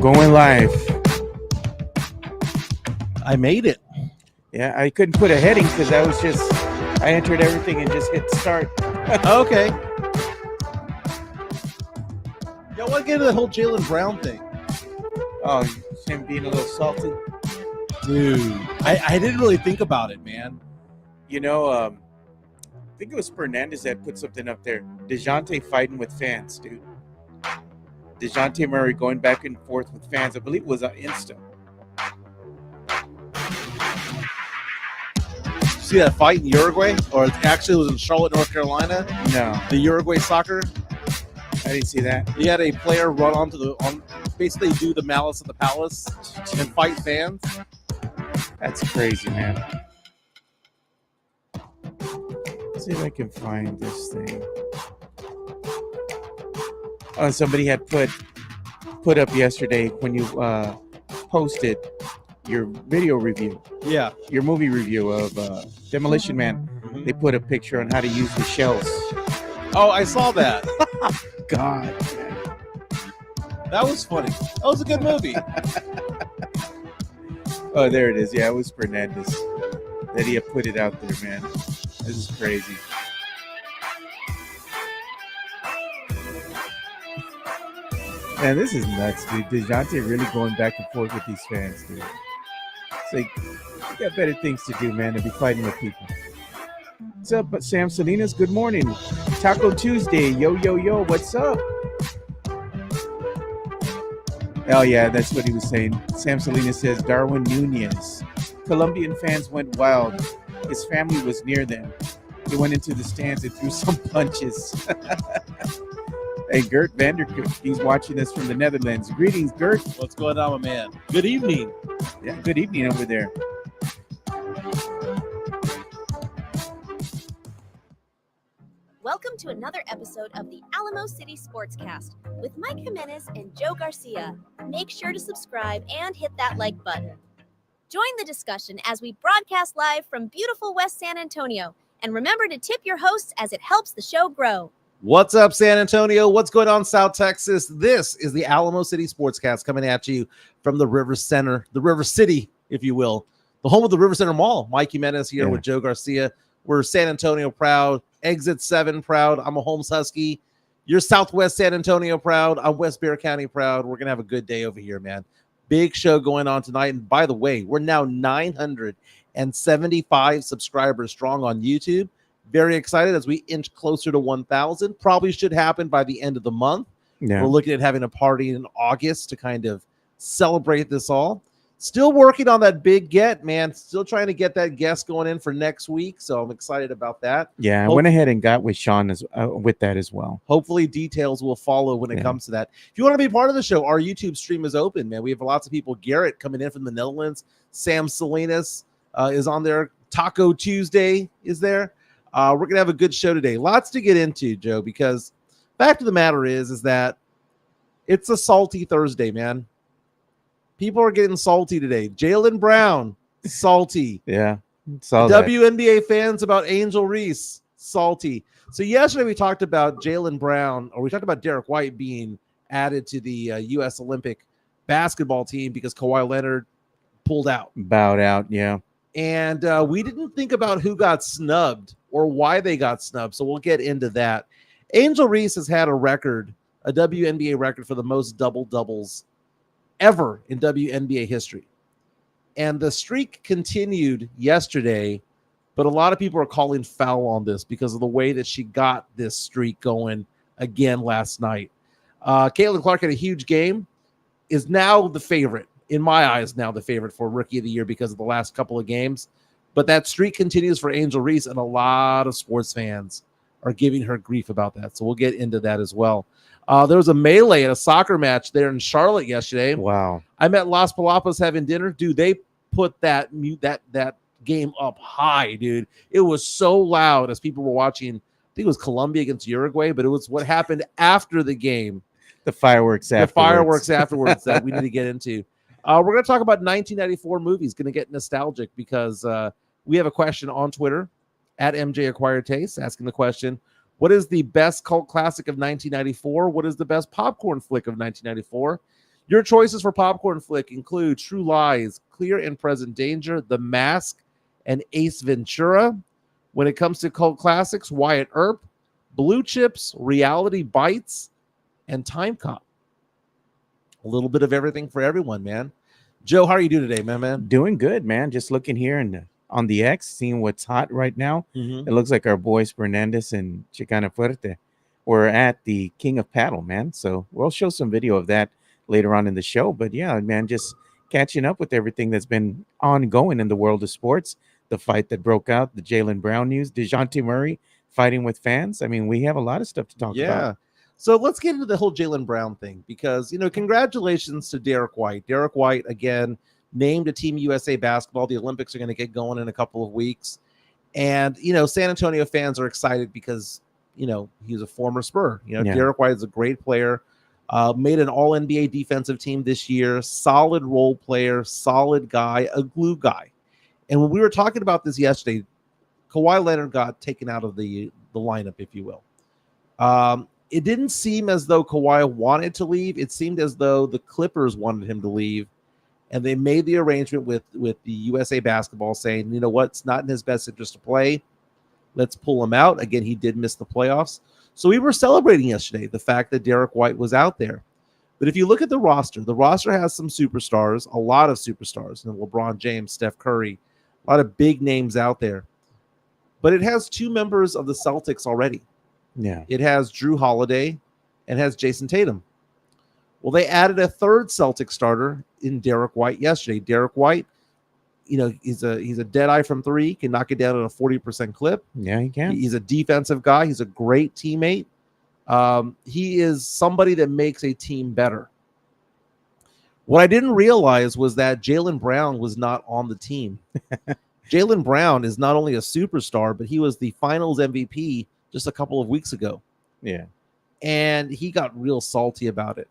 Going live. I made it. Yeah, I couldn't put a heading because I entered everything and just hit start. Okay. Yo, I want to get into the whole Jaylen Brown thing. Oh, him being a little salty. Dude, I didn't really think about it, man. You know, I think it was Fernandez that put something up there. DeJounte fighting with fans, dude. DeJounte Murray going back and forth with fans. I believe it was on Insta. See that fight in Uruguay? Or actually it was in Charlotte, North Carolina? No. The Uruguay soccer? I didn't see that. He had a player run basically do the Malice at the Palace and fight fans. That's crazy, man. Let's see if I can find this thing. Oh, somebody had put up yesterday when you posted your video review. Yeah. Your movie review of Demolition Man. Mm-hmm. They put a picture on how to use the shells. Oh, I saw that. God, man. That was funny. That was a good movie. Oh, there it is. Yeah, it was Fernandez that he had put it out there, man. This is crazy. Man, this is nuts, dude. DeJounte really going back and forth with these fans, dude. It's like, you got better things to do, man, than be fighting with people. What's up, Sam Salinas? Good morning. Taco Tuesday. Yo, yo, yo. What's up? Oh, yeah, that's what he was saying. Sam Salinas says, Darwin Nunez. Colombian fans went wild. His family was near them. He went into the stands and threw some punches. Hey, Gert Vanderkoop, he's watching us from the Netherlands. Greetings, Gert. What's going on, my man? Good evening. Yeah, good evening over there. Welcome to another episode of the Alamo City Sportscast with Mike Jimenez and Joe Garcia. Make sure to subscribe and hit that like button. Join the discussion as we broadcast live from beautiful West San Antonio. And remember to tip your hosts as it helps the show grow. What's up, San Antonio? What's going on, South Texas? This is the Alamo City Sportscast coming at you from the River Center, the River City, if you will, the home of the River Center Mall. Mike Jimenez here with Joe Garcia. We're San Antonio proud, Exit 7 proud. I'm a Holmes Husky. You're Southwest San Antonio proud. I'm West Bexar County proud. We're going to have a good day over here, man. Big show going on tonight. And by the way, we're now 975 subscribers strong on YouTube. Very excited as we inch closer to 1,000. Probably should happen by the end of the month. Yeah. We're looking at having a party in August to kind of celebrate this all. Still working on that big get, man. Still trying to get that guest going in for next week. So I'm excited about that. Yeah, I went ahead and got with Sean with that as well. Hopefully details will follow when it comes to that. If you want to be part of the show, our YouTube stream is open, man. We have lots of people. Garrett coming in from the Netherlands. Sam Salinas is on there. Taco Tuesday is there. We're going to have a good show today. Lots to get into, Joe, because fact of the matter is that it's a salty Thursday, man. People are getting salty today. Jaylen Brown, salty. Yeah. WNBA fans about Angel Reese, salty. So yesterday we talked about Jaylen Brown, or we talked about Derrick White being added to the U.S. Olympic basketball team because Kawhi Leonard pulled out. Bowed out, yeah. And we didn't think about who got snubbed or why they got snubbed, so we'll get into that. Angel Reese has had a record, a WNBA record for the most double-doubles ever in WNBA history. And the streak continued yesterday, but a lot of people are calling foul on this because of the way that she got this streak going again last night. Caitlin Clark had a huge game, is now the favorite, in my eyes, now the favorite for Rookie of the Year because of the last couple of games. But that streak continues for Angel Reese, and a lot of sports fans are giving her grief about that. So we'll get into that as well. There was a melee at a soccer match there in Charlotte yesterday. Wow. I met Las Palapas having dinner. Dude, they put that game up high, dude. It was so loud as people were watching. I think it was Colombia against Uruguay, but it was what happened after the game. The fireworks afterwards that we need to get into. We're going to talk about 1994 movies. Going to get nostalgic because we have a question on Twitter at MJ Acquired Taste asking the question, what is the best cult classic of 1994? What is the best popcorn flick of 1994? Your choices for Popcorn Flick include True Lies, Clear and Present Danger, The Mask, and Ace Ventura. When it comes to cult classics, Wyatt Earp, Blue Chips, Reality Bites, and Time Cop. A little bit of everything for everyone, man. Joe, how are you doing today, man? Doing good, man. Just looking here and on the X, seeing what's hot right now. Mm-hmm. It looks like our boys Fernandez and Chicana Fuerte were at the King of Paddle, man. So we'll show some video of that later on in the show. But yeah, man, just catching up with everything that's been ongoing in the world of sports. The fight that broke out, the Jaylen Brown news, DeJounte Murray fighting with fans. I mean, we have a lot of stuff to talk about. So let's get into the whole Jaylen Brown thing because, congratulations to Derrick White. Derrick White, again, named to Team USA basketball. The Olympics are going to get going in a couple of weeks. And, San Antonio fans are excited because, he's a former Spur. Derrick White is a great player, made an all-NBA defensive team this year, solid role player, solid guy, a glue guy. And when we were talking about this yesterday, Kawhi Leonard got taken out of the lineup, if you will. It didn't seem as though Kawhi wanted to leave. It seemed as though the Clippers wanted him to leave. And they made the arrangement with the USA basketball saying, you know what, it's not in his best interest to play. Let's pull him out. Again, he did miss the playoffs. So we were celebrating yesterday the fact that Derrick White was out there. But if you look at the roster has some superstars, a lot of superstars. LeBron James, Steph Curry, a lot of big names out there. But it has two members of the Celtics already. Yeah. It has Drew Holiday and has Jason Tatum. Well, they added a third Celtic starter in Derrick White yesterday. Derrick White, he's a dead eye from three, can knock it down at a 40% clip. Yeah, he can. He's a defensive guy. He's a great teammate. He is somebody that makes a team better. What I didn't realize was that Jaylen Brown was not on the team. Jaylen Brown is not only a superstar, but he was the finals MVP just a couple of weeks ago. Yeah. And he got real salty about it.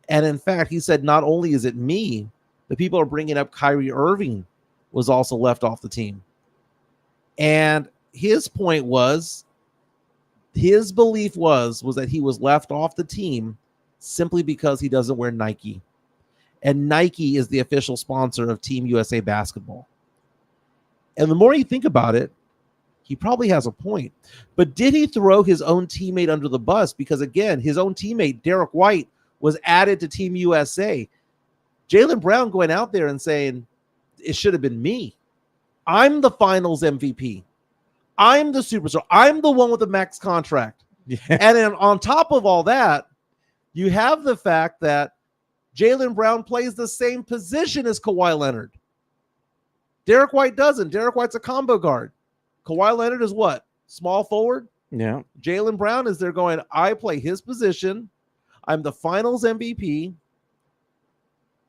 And in fact, he said, not only is it me, the people are bringing up Kyrie Irving was also left off the team. And his point was, his belief was that he was left off the team simply because he doesn't wear Nike. And Nike is the official sponsor of Team USA basketball. And the more you think about it, he probably has a point. But did he throw his own teammate under the bus? Because again, his own teammate, Derrick White, was added to Team USA. Jaylen Brown going out there and saying, it should have been me. I'm the finals MVP. I'm the superstar. I'm the one with the max contract. Yeah. And then on top of all that, you have the fact that Jaylen Brown plays the same position as Kawhi Leonard. Derrick White doesn't. Derrick White's a combo guard. Kawhi Leonard is what? Small forward? Yeah. Jaylen Brown is there going, I play his position. I'm the finals MVP.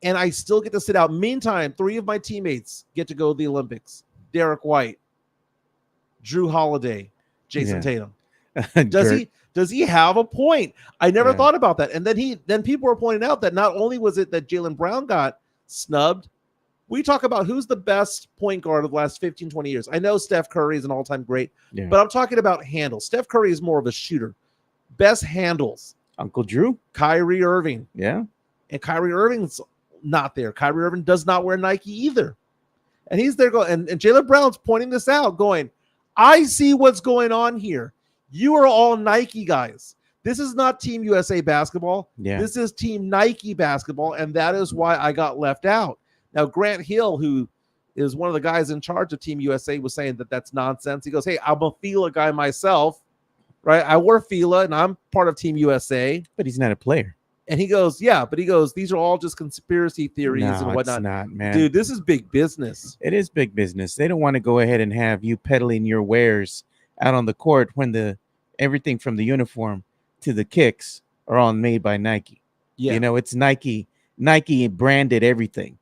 And I still get to sit out. Meantime, three of my teammates get to go to the Olympics. Derrick White, Drew Holiday, Jason Tatum. Does he have a point? I never thought about that. And then people were pointing out that not only was it that Jaylen Brown got snubbed, we talk about who's the best point guard of the last 15, 20 years. I know Steph Curry is an all-time great, but I'm talking about handles. Steph Curry is more of a shooter. Best handles. Uncle Drew. Kyrie Irving. Yeah. And Kyrie Irving's not there. Kyrie Irving does not wear Nike either. And he's there going, and Jaylen Brown's pointing this out, going, I see what's going on here. You are all Nike guys. This is not Team USA basketball. Yeah. This is Team Nike basketball, and that is why I got left out. Now, Grant Hill, who is one of the guys in charge of Team USA, was saying that that's nonsense. He goes, hey, I'm a Fila guy myself, right? I wear Fila, and I'm part of Team USA. But he's not a player. And he goes, yeah, but he goes, these are all just conspiracy theories and whatnot. It's not, man. Dude, this is big business. It is big business. They don't want to go ahead and have you peddling your wares out on the court when everything from the uniform to the kicks are all made by Nike. Yeah. It's Nike branded everything,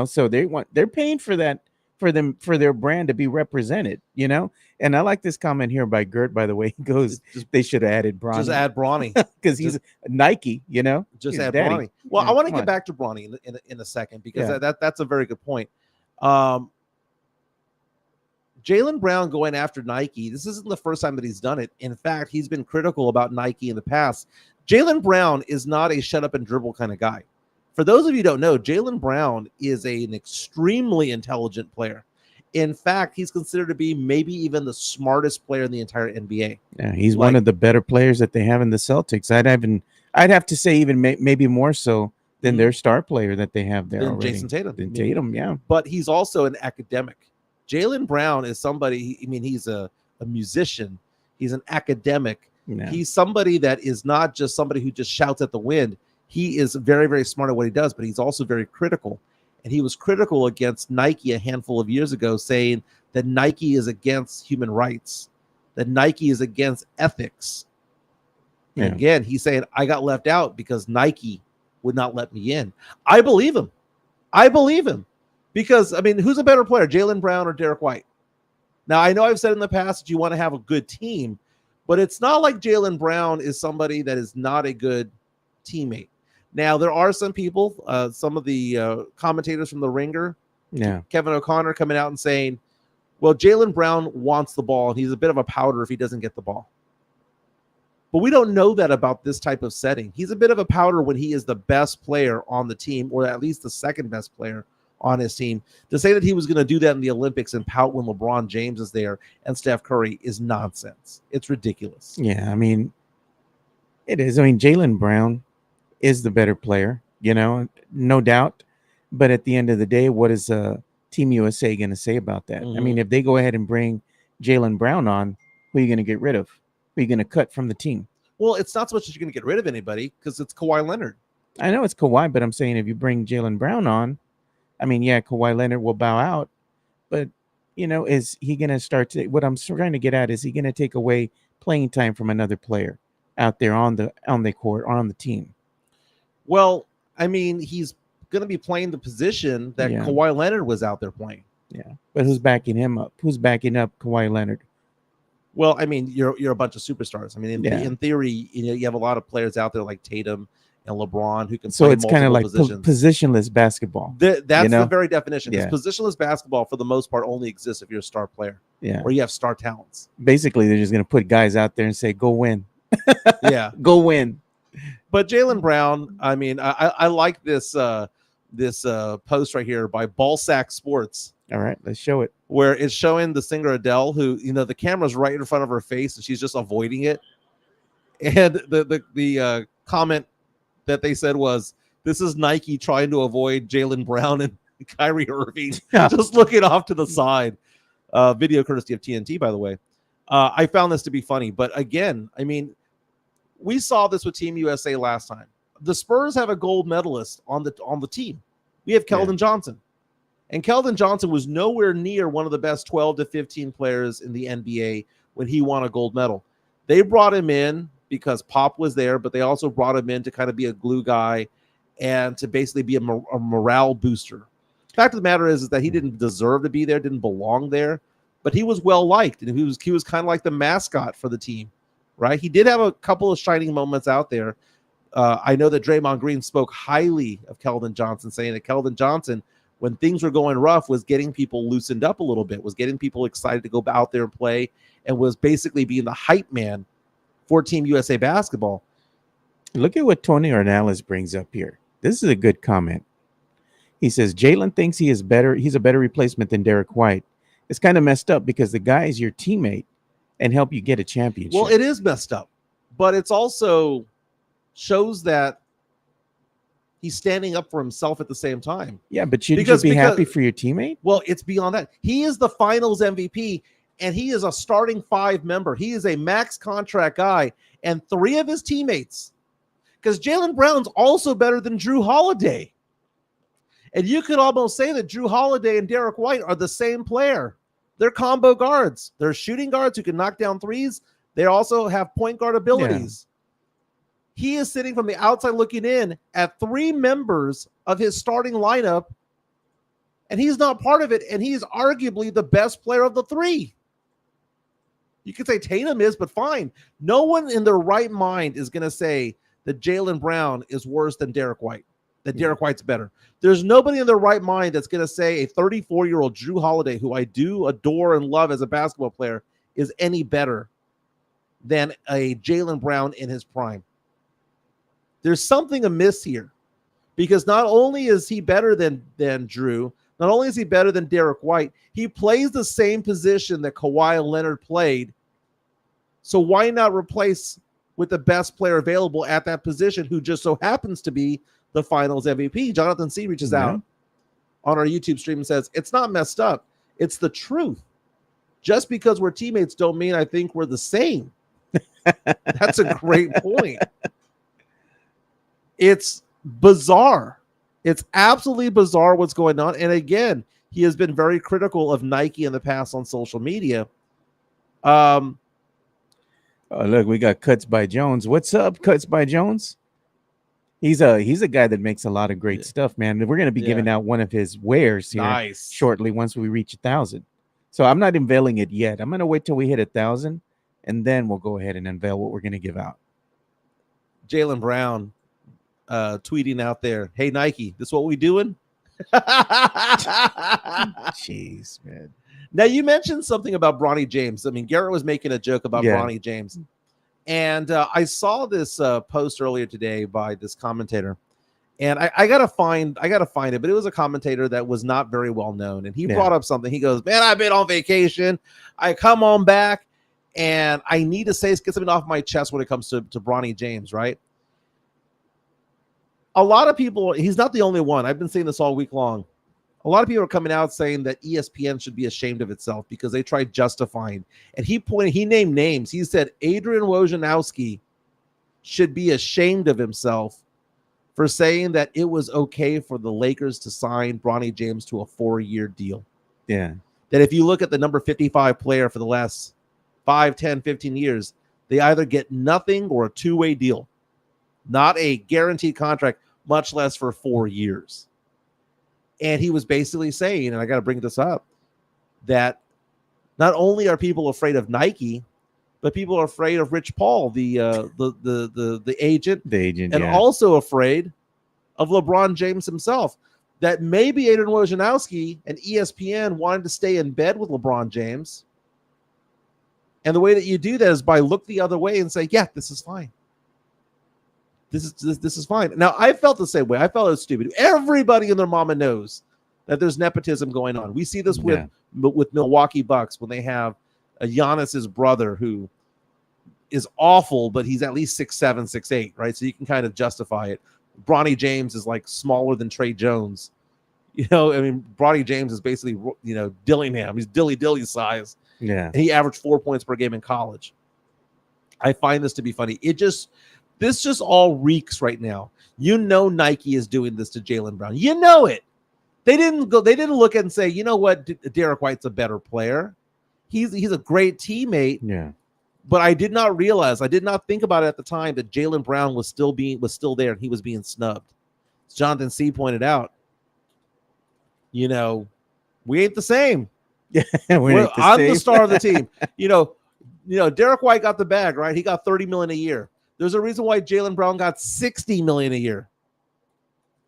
so they're paying for that, for their brand to be represented, And I like this comment here by Gert, by the way. He goes, they should have added Bronny. Just add Bronny. Because he's Nike, Just He's add daddy. Bronny. Well, Yeah, I want to come get on. back to Bronny in a second, because Yeah. that's a very good point. Jaylen Brown going after Nike, this isn't the first time that he's done it. In fact, he's been critical about Nike in the past. Jaylen Brown is not a shut up and dribble kind of guy. For those of you who don't know, Jaylen Brown is an extremely intelligent player. In fact, he's considered to be maybe even the smartest player in the entire NBA. Yeah, he's one of the better players that they have in the Celtics. I'd have to say even maybe more so than their star player that they have there than already. Jason Tatum. Than Tatum, yeah. But he's also an academic. Jaylen Brown is somebody, I mean, he's a musician. He's an academic. Yeah. He's somebody that is not just somebody who just shouts at the wind. He is very, very smart at what he does, but he's also very critical. And he was critical against Nike a handful of years ago, saying that Nike is against human rights, that Nike is against ethics. Yeah. And again, he's saying, I got left out because Nike would not let me in. I believe him. Because, I mean, who's a better player, Jaylen Brown or Derrick White? Now, I know I've said in the past that you want to have a good team, but it's not like Jaylen Brown is somebody that is not a good teammate. Now, there are some people, some of the commentators from The Ringer, Kevin O'Connor, coming out and saying, well, Jaylen Brown wants the ball, and he's a bit of a powder if he doesn't get the ball. But we don't know that about this type of setting. He's a bit of a powder when he is the best player on the team, or at least the second best player on his team. To say that he was going to do that in the Olympics and pout when LeBron James is there and Steph Curry is nonsense. It's ridiculous. Yeah, I mean, it is. I mean, Jaylen Brown is the better player, no doubt. But at the end of the day, what is Team USA going to say about that? I mean, if they go ahead and bring Jaylen Brown on, who are you going to get rid of? Who are you going to cut from the team? Well, it's not so much that you're going to get rid of anybody because it's Kawhi Leonard. I know it's Kawhi, but I'm saying if you bring Jaylen Brown on, I mean, yeah, Kawhi Leonard will bow out. But, is he going to start to – what I'm trying to get at is he going to take away playing time from another player out there on the court or on the team? Well, I mean, he's going to be playing the position that Kawhi Leonard was out there playing. Yeah, but who's backing him up? Who's backing up Kawhi Leonard? Well, I mean, you're a bunch of superstars. I mean, in theory, you have a lot of players out there like Tatum and LeBron who can play it's kind of like positionless basketball. That's the very definition. Yeah. Positionless basketball, for the most part, only exists if you're a star player. Yeah, or you have star talents. Basically, they're just going to put guys out there and say, "Go win." Yeah, go win. But Jaylen Brown, I mean, I like this post right here by Ballsack Sports. All right, let's show it. Where it's showing the singer Adele, who, the camera's right in front of her face and she's just avoiding it. And the comment that they said was, this is Nike trying to avoid Jaylen Brown and Kyrie Irving, just looking off to the side. Video courtesy of TNT, by the way. I found this to be funny. But again, I mean, we saw this with Team USA last time. The Spurs have a gold medalist on the team. We have Keldon Johnson. And Keldon Johnson was nowhere near one of the best 12 to 15 players in the NBA when he won a gold medal. They brought him in because Pop was there, but they also brought him in to kind of be a glue guy and to basically be a morale booster. The fact of the matter is that he didn't deserve to be there, didn't belong there, but he was well liked, and he was kind of like the mascot for the team, right? He did have a couple of shining moments out there. I know that Draymond Green spoke highly of Keldon Johnson, saying that Keldon Johnson, when things were going rough, was getting people loosened up a little bit, was getting people excited to go out there and play, and was basically being the hype man for Team USA basketball. Look at what Tony Ornelas brings up here. This is a good comment. He says, Jaylen thinks he's a better replacement than Derrick White. It's kind of messed up because the guy is your teammate and help you get a championship. Well, it is messed up, but it's also shows that he's standing up for himself at the same time. Yeah, but shouldn't you be happy for your teammate? Well, it's beyond that. He is the finals MVP, and he is a starting 5 member. He is a max contract guy, and 3 of his teammates, because Jaylen Brown's also better than Drew Holiday. And you could almost say that Drew Holiday and Derrick White are the same player. They're combo guards. They're shooting guards who can knock down threes. They also have point guard abilities. He is sitting from the outside looking in at 3 members of his starting lineup, and he's not part of it, and he's arguably the best player of the 3. You could say Tatum is, but fine. No one in their right mind is going to say that Jaylen Brown is worse than Derrick White, that Derrick White's better. There's nobody in their right mind that's going to say a 34-year-old Drew Holiday, who I do adore and love as a basketball player, is any better than a Jaylen Brown in his prime. There's something amiss here because not only is he better than Drew, not only is he better than Derrick White, he plays the same position that Kawhi Leonard played. So why not replace with the best player available at that position, who just so happens to be the Finals MVP? Jonathan C. reaches out on our YouTube stream and says, it's not messed up. It's the truth. Just because we're teammates don't mean I think we're the same. That's a great point. It's bizarre. It's absolutely bizarre what's going on. And again, he has been very critical of Nike in the past on social media. Oh, look, we got Cuts by Jones. What's up, Cuts by Jones? He's a guy that makes a lot of great stuff, man. We're going to be giving out one of his wares here shortly once we reach 1,000. So I'm not unveiling it yet. I'm going to wait till we hit 1,000, and then we'll go ahead and unveil what we're going to give out. Jaylen Brown tweeting out there, hey, Nike, this what we doing? Jeez, man. Now, you mentioned something about Bronny James. I mean, Garrett was making a joke about Bronny James. And I saw this post earlier today by this commentator. And I gotta find it, but it was a commentator that was not very well known. And he brought up something. He goes, man, I've been on vacation. I come on back, and I need to get something off my chest when it comes to Bronny James, right? A lot of people, he's not the only one. I've been saying this all week long. A lot of people are coming out saying that ESPN should be ashamed of itself because they tried justifying. And he named names. He said Adrian Wojnarowski should be ashamed of himself for saying that it was okay for the Lakers to sign Bronny James to a 4-year deal. Yeah. That if you look at the number 55 player for the last 5, 10, 15 years, they either get nothing or a 2-way deal, not a guaranteed contract, much less for 4 years. And he was basically saying, and I got to bring this up, that not only are people afraid of Nike, but people are afraid of Rich Paul, the agent, and also afraid of LeBron James himself. That maybe Adrian Wojnarowski and ESPN wanted to stay in bed with LeBron James, and the way that you do that is by look the other way and say, "Yeah, this is fine. This is fine." Now, I felt the same way. I felt it was stupid. Everybody and their mama knows that there's nepotism going on. We see this with Milwaukee Bucks when they have Giannis's brother who is awful, but he's at least 6'7", 6'8", right? So you can kind of justify it. Bronny James is like smaller than Trey Jones. You know, I mean, Bronny James is basically, Dillingham. He's dilly size. Yeah. And he averaged 4 points per game in college. I find this to be funny. This just all reeks right now. Nike is doing this to Jaylen Brown. You know it. They didn't look at and say, you know what, Derrick White's a better player. He's a great teammate. Yeah. But I did not think about it at the time that Jaylen Brown was still there and he was being snubbed. As Jonathan C. pointed out, we ain't the same. Yeah, I'm the star of the team. Derrick White got the bag, right? He got $30 million a year. There's a reason why Jaylen Brown got $60 million a year.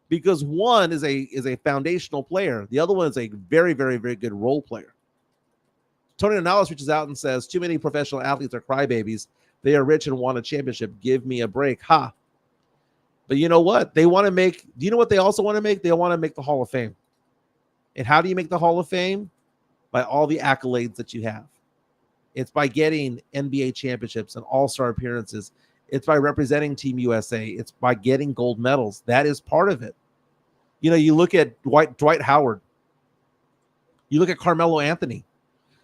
Because one is a foundational player. The other one is a very, very, very good role player. Tony Annalis reaches out and says, too many professional athletes are crybabies. They are rich and want a championship. Give me a break. Ha. But you know what? Do you know what they also want to make? They want to make the Hall of Fame. And how do you make the Hall of Fame? By all the accolades that you have. It's by getting NBA championships and all-star appearances. It's by representing Team USA. It's by getting gold medals. That is part of it. You look at Dwight Howard. You look at Carmelo Anthony.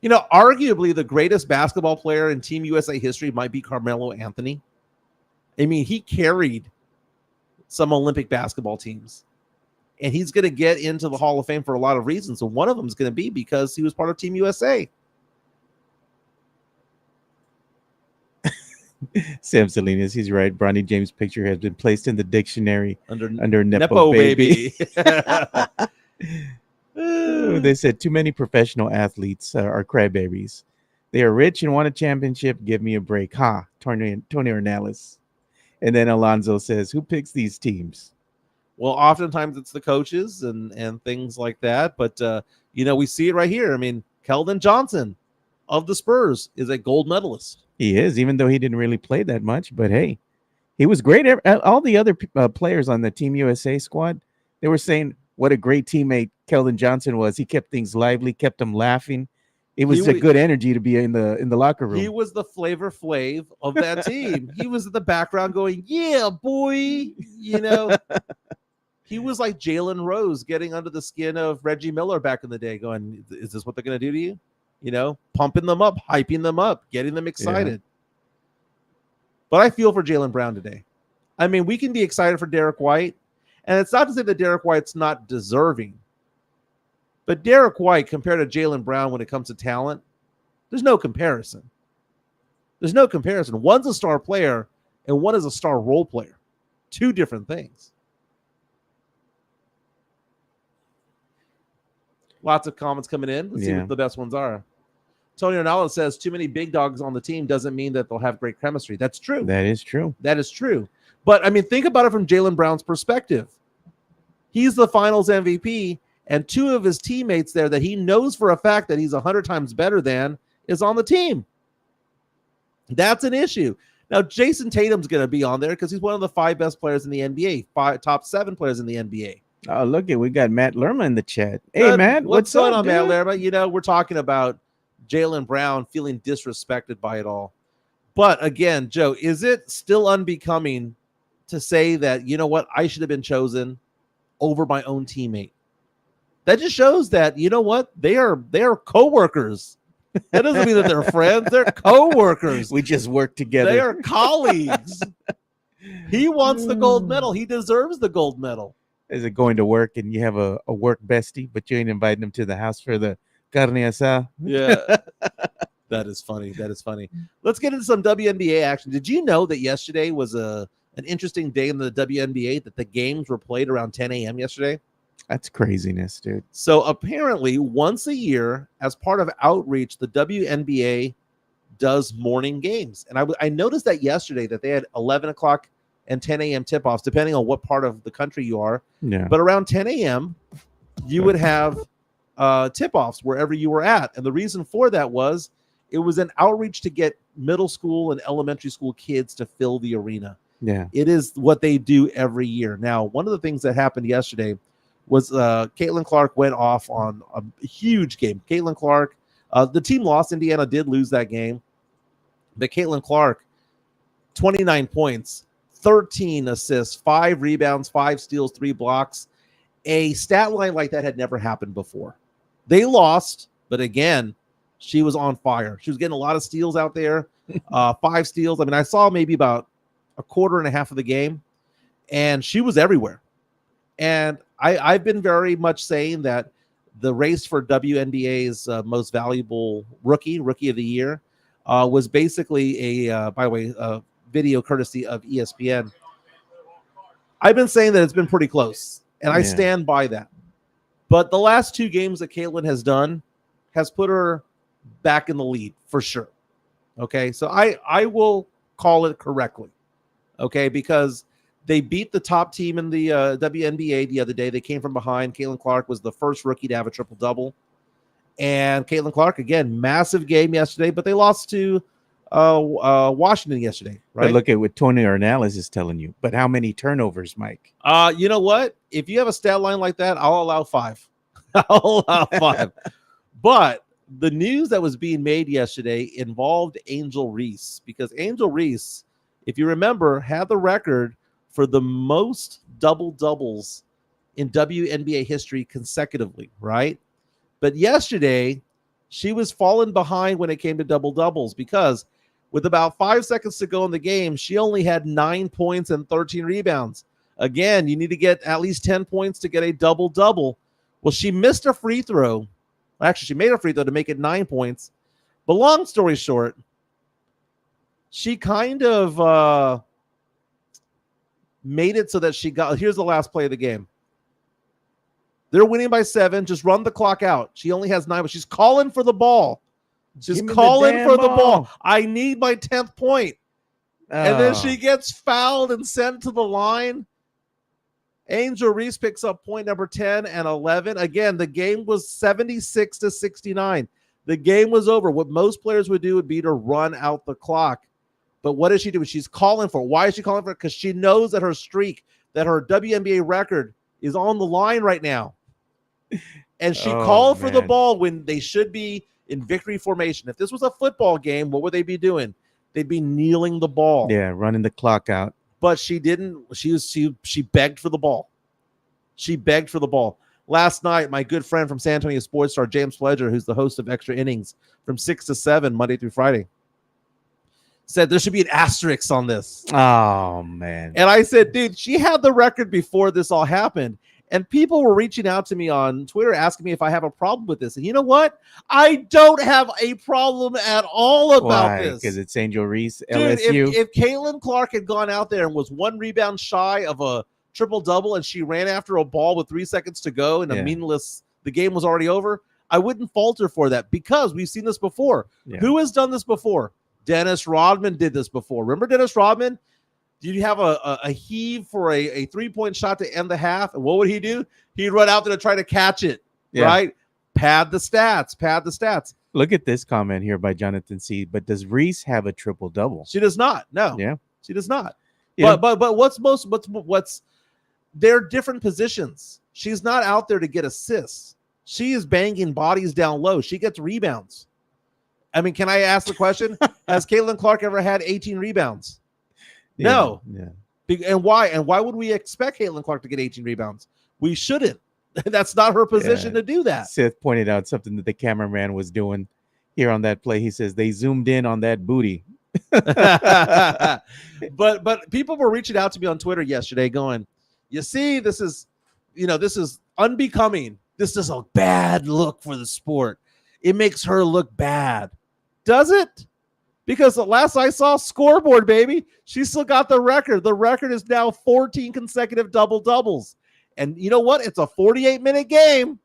Arguably the greatest basketball player in Team USA history might be Carmelo Anthony. I mean, he carried some Olympic basketball teams. And he's going to get into the Hall of Fame for a lot of reasons. So one of them is going to be because he was part of Team USA. Sam Salinas, he's right. Bronny James' picture has been placed in the dictionary under Nepo baby. They said too many professional athletes are crybabies. They are rich and want a championship. Give me a break. Ha, Tony Ornelas. And then Alonzo says, who picks these teams? Well, oftentimes it's the coaches and things like that. But, we see it right here. I mean, Keldon Johnson of the Spurs is a gold medalist. He is, even though he didn't really play that much. But, hey, He was great. All the other players on the Team USA squad, they were saying what a great teammate Keldon Johnson was. He kept things lively, kept them laughing. It was a good energy to be in the locker room. He was the Flavor Flav of that team. He was in the background going, "Yeah, boy," you know. He was like Jalen Rose getting under the skin of Reggie Miller back in the day, going, "Is this what they're going to do to you?" You know, pumping them up, hyping them up, getting them excited. Yeah. But I feel for Jaylen Brown today. I mean, we can be excited for Derrick White, and it's not to say that Derrick White's not deserving. But Derrick White, compared to Jaylen Brown when it comes to talent, there's no comparison. There's no comparison. One's a star player, and one is a star role player. Two different things. Lots of comments coming in. Let's see what the best ones are. Tony Ronaldo says, too many big dogs on the team doesn't mean that they'll have great chemistry. That's true. That is true. That is true. But, I mean, think about it from Jaylen Brown's perspective. He's the finals MVP, and two of his teammates there that he knows for a fact that he's 100 times better than is on the team. That's an issue. Now, Jason Tatum's going to be on there because he's one of the 5 best players in the NBA, top 7 players in the NBA. Oh, look we got Matt Lerma in the chat. Hey, Matt, what's going on, dude? Matt Lerma? You know, we're talking about Jaylen Brown feeling disrespected by it all. But again, Joe, is it still unbecoming to say that, you know what, I should have been chosen over my own teammate? That just shows that, you know what, they are coworkers. That doesn't mean that they're friends. They're coworkers. We just work together. They are colleagues. He wants the gold medal. He deserves the gold medal. Is it going to work and you have a work bestie, but you ain't inviting them to the house for the carne asada? Yeah. That is funny. That is funny. Let's get into some WNBA action. Did you know that yesterday was an interesting day in the WNBA, that the games were played around 10 a.m. yesterday? That's craziness, dude. So apparently once a year, as part of outreach, the WNBA does morning games. And I noticed that yesterday that they had 11 o'clock and 10 a.m. tip-offs, depending on what part of the country you are. Yeah. But around 10 a.m., you would have tip-offs wherever you were at. And the reason for that was it was an outreach to get middle school and elementary school kids to fill the arena. Yeah. It is what they do every year. Now, one of the things that happened yesterday was Caitlin Clark went off on a huge game. Caitlin Clark, the team lost. Indiana did lose that game. But Caitlin Clark, 29 points, 13 assists, 5 rebounds, 5 steals, 3 blocks. A stat line like that had never happened before. They lost, but again, she was on fire. She was getting a lot of steals out there, 5 steals. I mean, I saw maybe about a quarter and a half of the game, and she was everywhere. And I've been very much saying that the race for WNBA's most valuable rookie of the year was basically by the way, video courtesy of ESPN. I've been saying that it's been pretty close, and I stand by that. But the last 2 games that Caitlin has done has put her back in the lead for sure. Okay, so I will call it correctly. Okay, because they beat the top team in the WNBA the other day. They came from behind. Caitlin Clark was the first rookie to have a triple-double. And Caitlin Clark, again, massive game yesterday, but they lost to Washington yesterday, right? But look at what Tony Ornelas is telling you. But how many turnovers, Mike? You know what? If you have a stat line like that, I'll allow 5. I'll allow 5. But the news that was being made yesterday involved Angel Reese, because Angel Reese, if you remember, had the record for the most double-doubles in WNBA history consecutively, right? But yesterday, she was falling behind when it came to double-doubles, because with about 5 seconds to go in the game, she only had 9 points and 13 rebounds. Again, you need to get at least 10 points to get a double-double. Well, she missed a free throw. Actually, she made a free throw to make it 9 points. But long story short, she kind of made it so that she got, here's the last play of the game. They're winning by 7. Just run the clock out. She only has 9, but she's calling for the ball. She's calling for the ball. I need my 10th point. And then she gets fouled and sent to the line. Angel Reese picks up point number 10 and 11. Again, the game was 76-69. The game was over. What most players would do would be to run out the clock. But what is she doing? She's calling for it. Why is she calling for it? Because she knows that her streak, that her WNBA record is on the line right now. And she called for the ball when they should be in victory formation. If this was a football game, what would they be doing? They'd be kneeling the ball. Yeah, running the clock out. But she didn't. She begged for the ball. She begged for the ball. Last night, my good friend from San Antonio Sports Star, James Pledger, who's the host of Extra Innings from 6 to 7, Monday through Friday, said there should be an asterisk on this. Oh, man. And I said, dude, she had the record before this all happened. And people were reaching out to me on Twitter asking me if I have a problem with this. And you know what? I don't have a problem at all about this. Because it's Angel Reese, dude, LSU. If Caitlin Clark had gone out there and was one rebound shy of a triple-double and she ran after a ball with 3 seconds to go and the game was already over, I wouldn't fault her for that because we've seen this before. Yeah. Who has done this before? Dennis Rodman did this before. Remember Dennis Rodman? Did you have a heave for a three-point shot to end the half? And what would he do? He'd run out there to try to catch it, right? Pad the stats. Look at this comment here by Jonathan C. But does Reese have a triple-double? She does not. No. Yeah. She does not. Yeah. But what's they're different positions. She's not out there to get assists. She is banging bodies down low. She gets rebounds. I mean, can I ask the question? Has Caitlin Clark ever had 18 rebounds? Yeah, no. Yeah. And why? And why would we expect Caitlin Clark to get 18 rebounds? We shouldn't. That's not her position to do that. Seth pointed out something that the cameraman was doing here on that play. He says they zoomed in on that booty. But people were reaching out to me on Twitter yesterday going, you see, this is unbecoming. This is a bad look for the sport. It makes her look bad. Does it? Because the last I saw, scoreboard, baby, she still got the record. The record is now 14 consecutive double-doubles. And you know what? It's a 48-minute game.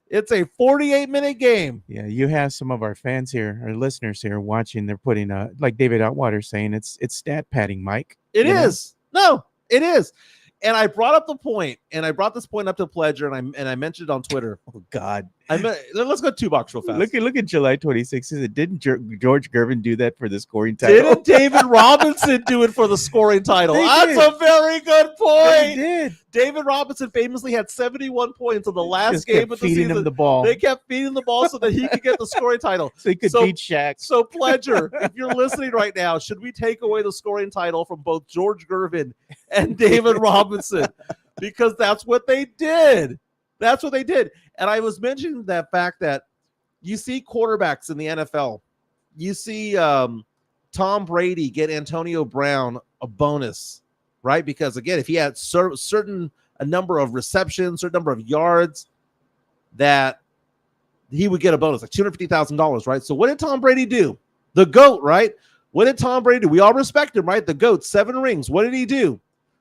It's a 48-minute game. Yeah, you have some of our fans here, our listeners here watching. They're putting, like David Outwater saying, it's stat padding, Mike. It is. No, it is. And I brought up the point, and I brought this point up to Pledger, and I mentioned it on Twitter. Oh God! Let's go 2 box real fast. Look at July 26th. Didn't George Gervin do that for the scoring title? Didn't David Robinson do it for the scoring title? That's a very good point. They did. David Robinson famously had 71 points in the last game of the season. Him the ball. They kept feeding the ball so that he could get the scoring title. So he could beat Shaq. So Pledger, if you're listening right now, should we take away the scoring title from both George Gervin and David Robinson? Because that's what they did. That's what they did. And I was mentioning that fact that you see quarterbacks in the NFL. You see Tom Brady get Antonio Brown a bonus, right? Because, again, if he had a number of receptions, certain number of yards, that he would get a bonus, like $250,000, right? So what did Tom Brady do? The GOAT, right? What did Tom Brady do? We all respect him, right? The GOAT, 7 rings. What did he do?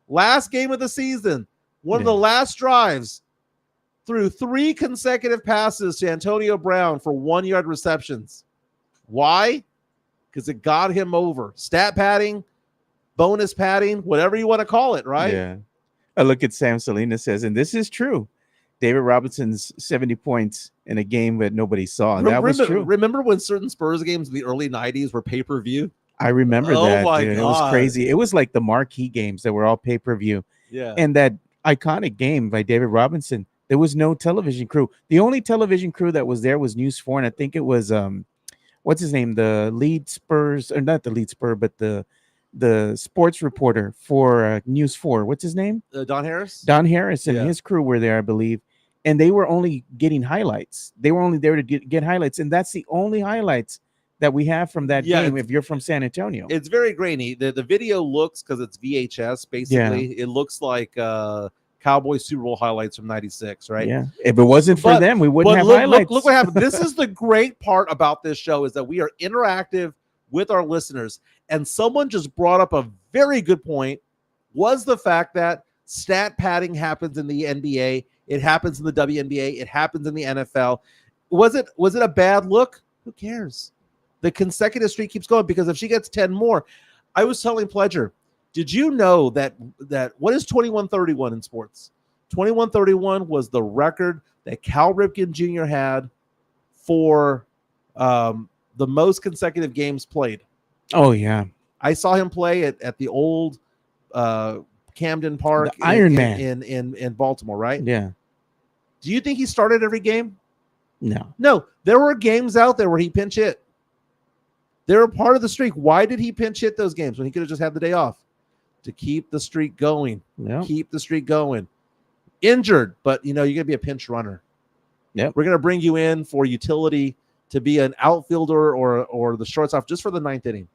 Last game of the season, one of the last drives, threw 3 consecutive passes to Antonio Brown for 1-yard receptions. Why? Because it got him over. Stat padding, bonus padding, whatever you want to call it, right? Yeah. I look at Sam Salinas says, and this is true. David Robinson's 70 points in a game that nobody saw. That was true. Remember when certain Spurs games in the early 90s were pay-per-view? I remember that. Oh, my God. It was crazy. It was like the marquee games that were all pay-per-view. Yeah. And that iconic game by David Robinson, there was no television crew. The only television crew that was there was News 4, and I think it was what's his name? The lead Spurs, or not the lead Spur, but the sports reporter for News 4. What's his name? Don Harris? Don Harris and his crew were there, I believe. And they were only getting highlights. They were only there to get highlights. And that's the only highlights that we have from that game if you're from San Antonio. It's very grainy. The video looks, because it's VHS, basically, it looks like Cowboys Super Bowl highlights from 96, right? Yeah. If it wasn't for them, we wouldn't have highlights. Look what happened. This is the great part about this show, is that we are interactive with our listeners. And someone just brought up a very good point, was the fact that stat padding happens in the NBA. It happens in the WNBA. It happens in the NFL. Was it a bad look? Who cares? The consecutive streak keeps going, because if she gets 10 more, I was telling Pledger, did you know that what is 21-31 in sports? 21-31 was the record that Cal Ripken Jr. had for the most consecutive games played. Oh, yeah. I saw him play at the old Camden Park, The Iron Man in Baltimore, right? Yeah. Do you think he started every game? No. No, there were games out there where he pinch hit. They were part of the streak. Why did he pinch hit those games when he could have just had the day off? To keep the streak going. Yeah. Keep the streak going. Injured, but you're going to be a pinch runner. Yep. We're going to bring you in for utility to be an outfielder or the shortstop just for the 9th inning.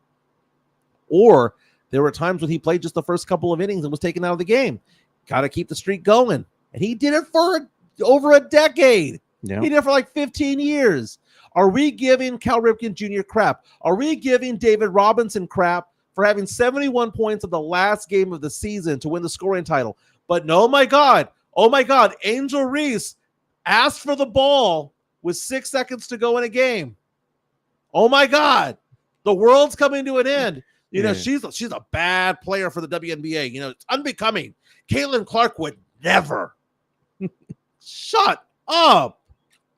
Or there were times when he played just the first couple of innings and was taken out of the game. Got to keep the streak going. And he did it for over a decade. Yeah. He did it for like 15 years. Are we giving Cal Ripken Jr. crap? Are we giving David Robinson crap for having 71 points in the last game of the season to win the scoring title? But no, oh my God, Angel Reese asked for the ball with 6 seconds to go in a game. Oh my God, the world's coming to an end. She's a bad player for the WNBA. It's unbecoming. Caitlin Clark would never. Shut up.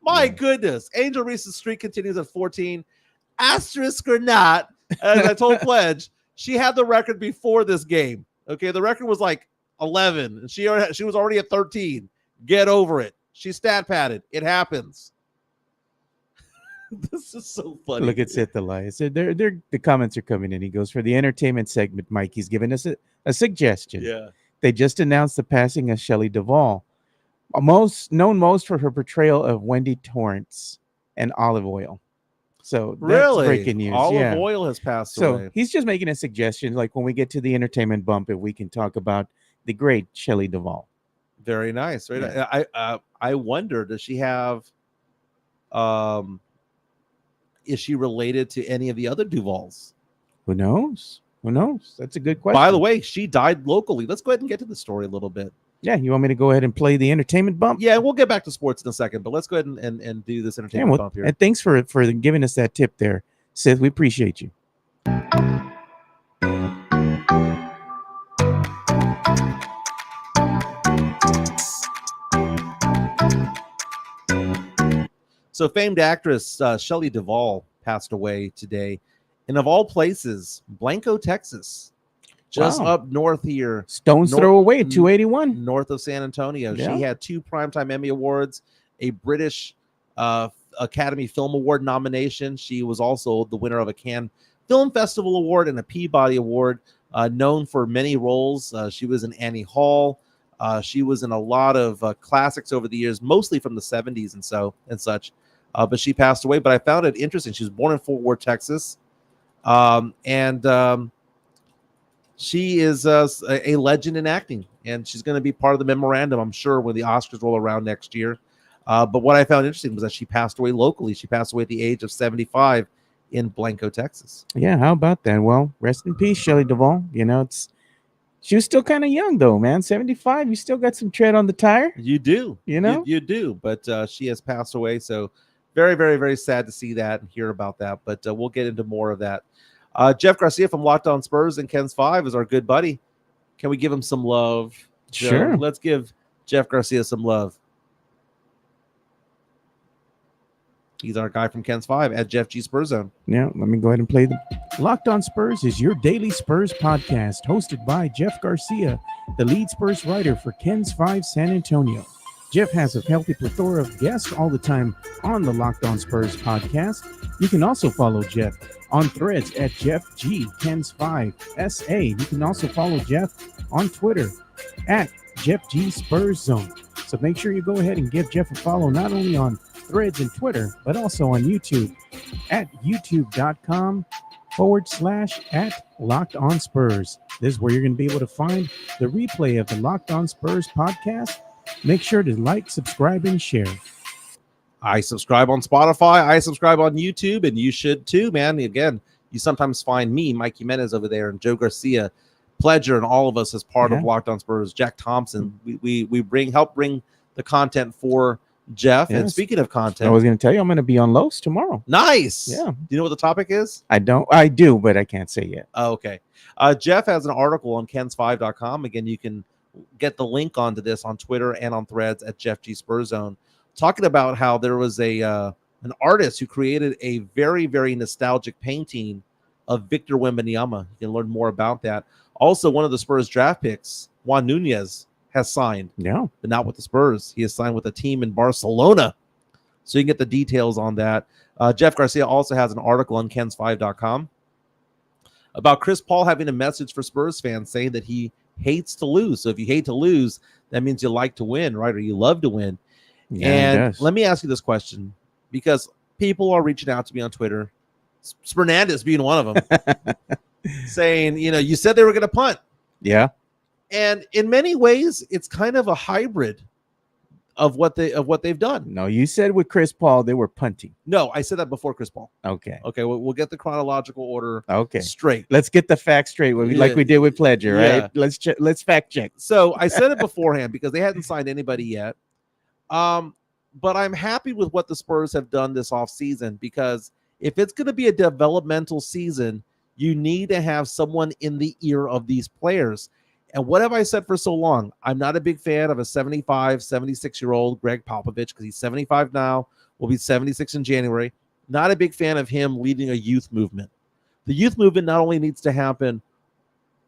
My goodness. Angel Reese's streak continues at 14. Asterisk or not, as I told Pledge, she had the record before this game. Okay, the record was like 11, and she was already at 13. Get over it. She stat padded. It happens. This is so funny. Look at Seth Elias. The comments are coming in. He goes, for the entertainment segment, Mike, he's given us a suggestion. Yeah. They just announced the passing of Shelley Duvall, known for her portrayal of Wendy Torrance and Olive Oil. So that's breaking news. Olive Oil has passed away. So he's just making a suggestion, like when we get to the entertainment bump, if we can talk about the great Shelley Duvall. Very nice. Right. Yeah. I wonder, does she have is she related to any of the other Duvalls? Who knows? That's a good question. By the way, she died locally. Let's go ahead and get to the story a little bit. Yeah, you want me to go ahead and play the entertainment bump? Yeah, we'll get back to sports in a second, but let's go ahead and do this entertainment bump here. And thanks for giving us that tip there, Seth. We appreciate you. So famed actress Shelley Duvall passed away today. And of all places, Blanco, Texas. Just up north here. Stone's throw away at 281. North of San Antonio. Yeah. She had 2 Primetime Emmy Awards, a British Academy Film Award nomination. She was also the winner of a Cannes Film Festival Award and a Peabody Award, known for many roles. She was in Annie Hall. She was in a lot of classics over the years, mostly from the 70s and such. But she passed away. But I found it interesting. She was born in Fort Worth, Texas. She is a legend in acting, and she's going to be part of the memorandum, I'm sure, when the Oscars roll around next year. But what I found interesting was that she passed away locally. She passed away at the age of 75 in Blanco, Texas. Yeah, how about that? Well, rest in peace, Shelley Duvall. She was still kind of young, though, man. 75, you still got some tread on the tire. You do. You do. But she has passed away, so very, very, very sad to see that and hear about that. But we'll get into more of that. Jeff Garcia from Locked On Spurs and Ken's 5 is our good buddy. Can we give him some love? Sure. Joe, let's give Jeff Garcia some love. He's our guy from Ken's 5 at Jeff G Spurs Zone. Yeah, let me go ahead and play them. Locked On Spurs is your daily Spurs podcast, hosted by Jeff Garcia, the lead Spurs writer for Ken's 5 San Antonio. Jeff has a healthy plethora of guests all the time on the Locked On Spurs podcast. You can also follow Jeff on Threads at Jeff G Ken's 5 SA. You can also follow Jeff on Twitter at Jeff G Spurs Zone. So make sure you go ahead and give Jeff a follow, not only on Threads and Twitter, but also on YouTube at youtube.com/@Locked On Spurs. This is where you're going to be able to find the replay of the Locked On Spurs podcast. Make sure to like, subscribe, and share. I subscribe on Spotify. I subscribe on YouTube, and you should too, man. Again, you sometimes find me, Mike Jimenez, over there, and Joe Garcia, Pledger, and all of us as part of Locked On Spurs. Jack Thompson. We help bring the content for Jeff. Yes. And speaking of content, I was going to tell you I'm going to be on Los tomorrow. Nice. Yeah. Do you know what the topic is? I do, but I can't say yet. Oh, okay. Jeff has an article on kens5.com. Again, you can get the link onto this on Twitter and on Threads at Jeff G Spurs Zone, talking about how there was an artist who created a very, very nostalgic painting of Victor Wembanyama. You can learn more about that. Also, one of the Spurs draft picks, Juan Nunez, has signed. Yeah. But not with the Spurs. He has signed with a team in Barcelona. So you can get the details on that. Jeff Garcia also has an article on Kens5.com about Chris Paul having a message for Spurs fans saying that he hates to lose. So if you hate to lose, that means you like to win, right? Or you love to win. Yeah, And let me ask you this question, because people are reaching out to me on Twitter, Spernandez being one of them, saying, you said they were going to punt. Yeah. And in many ways, it's kind of a hybrid of what they've done. No, you said with Chris Paul they were punting. No, I said that before Chris Paul. Okay. We'll get the chronological order Okay. straight. Let's get the facts straight, like we did with Pledger, right? Yeah. Let's fact check. So I said it beforehand because they hadn't signed anybody yet. But I'm happy with what the Spurs have done this offseason, because if it's going to be a developmental season, you need to have someone in the ear of these players. And what have I said for so long? I'm not a big fan of a 75, 76-year-old Greg Popovich, because he's 75 now, will be 76 in January. Not a big fan of him leading a youth movement. The youth movement not only needs to happen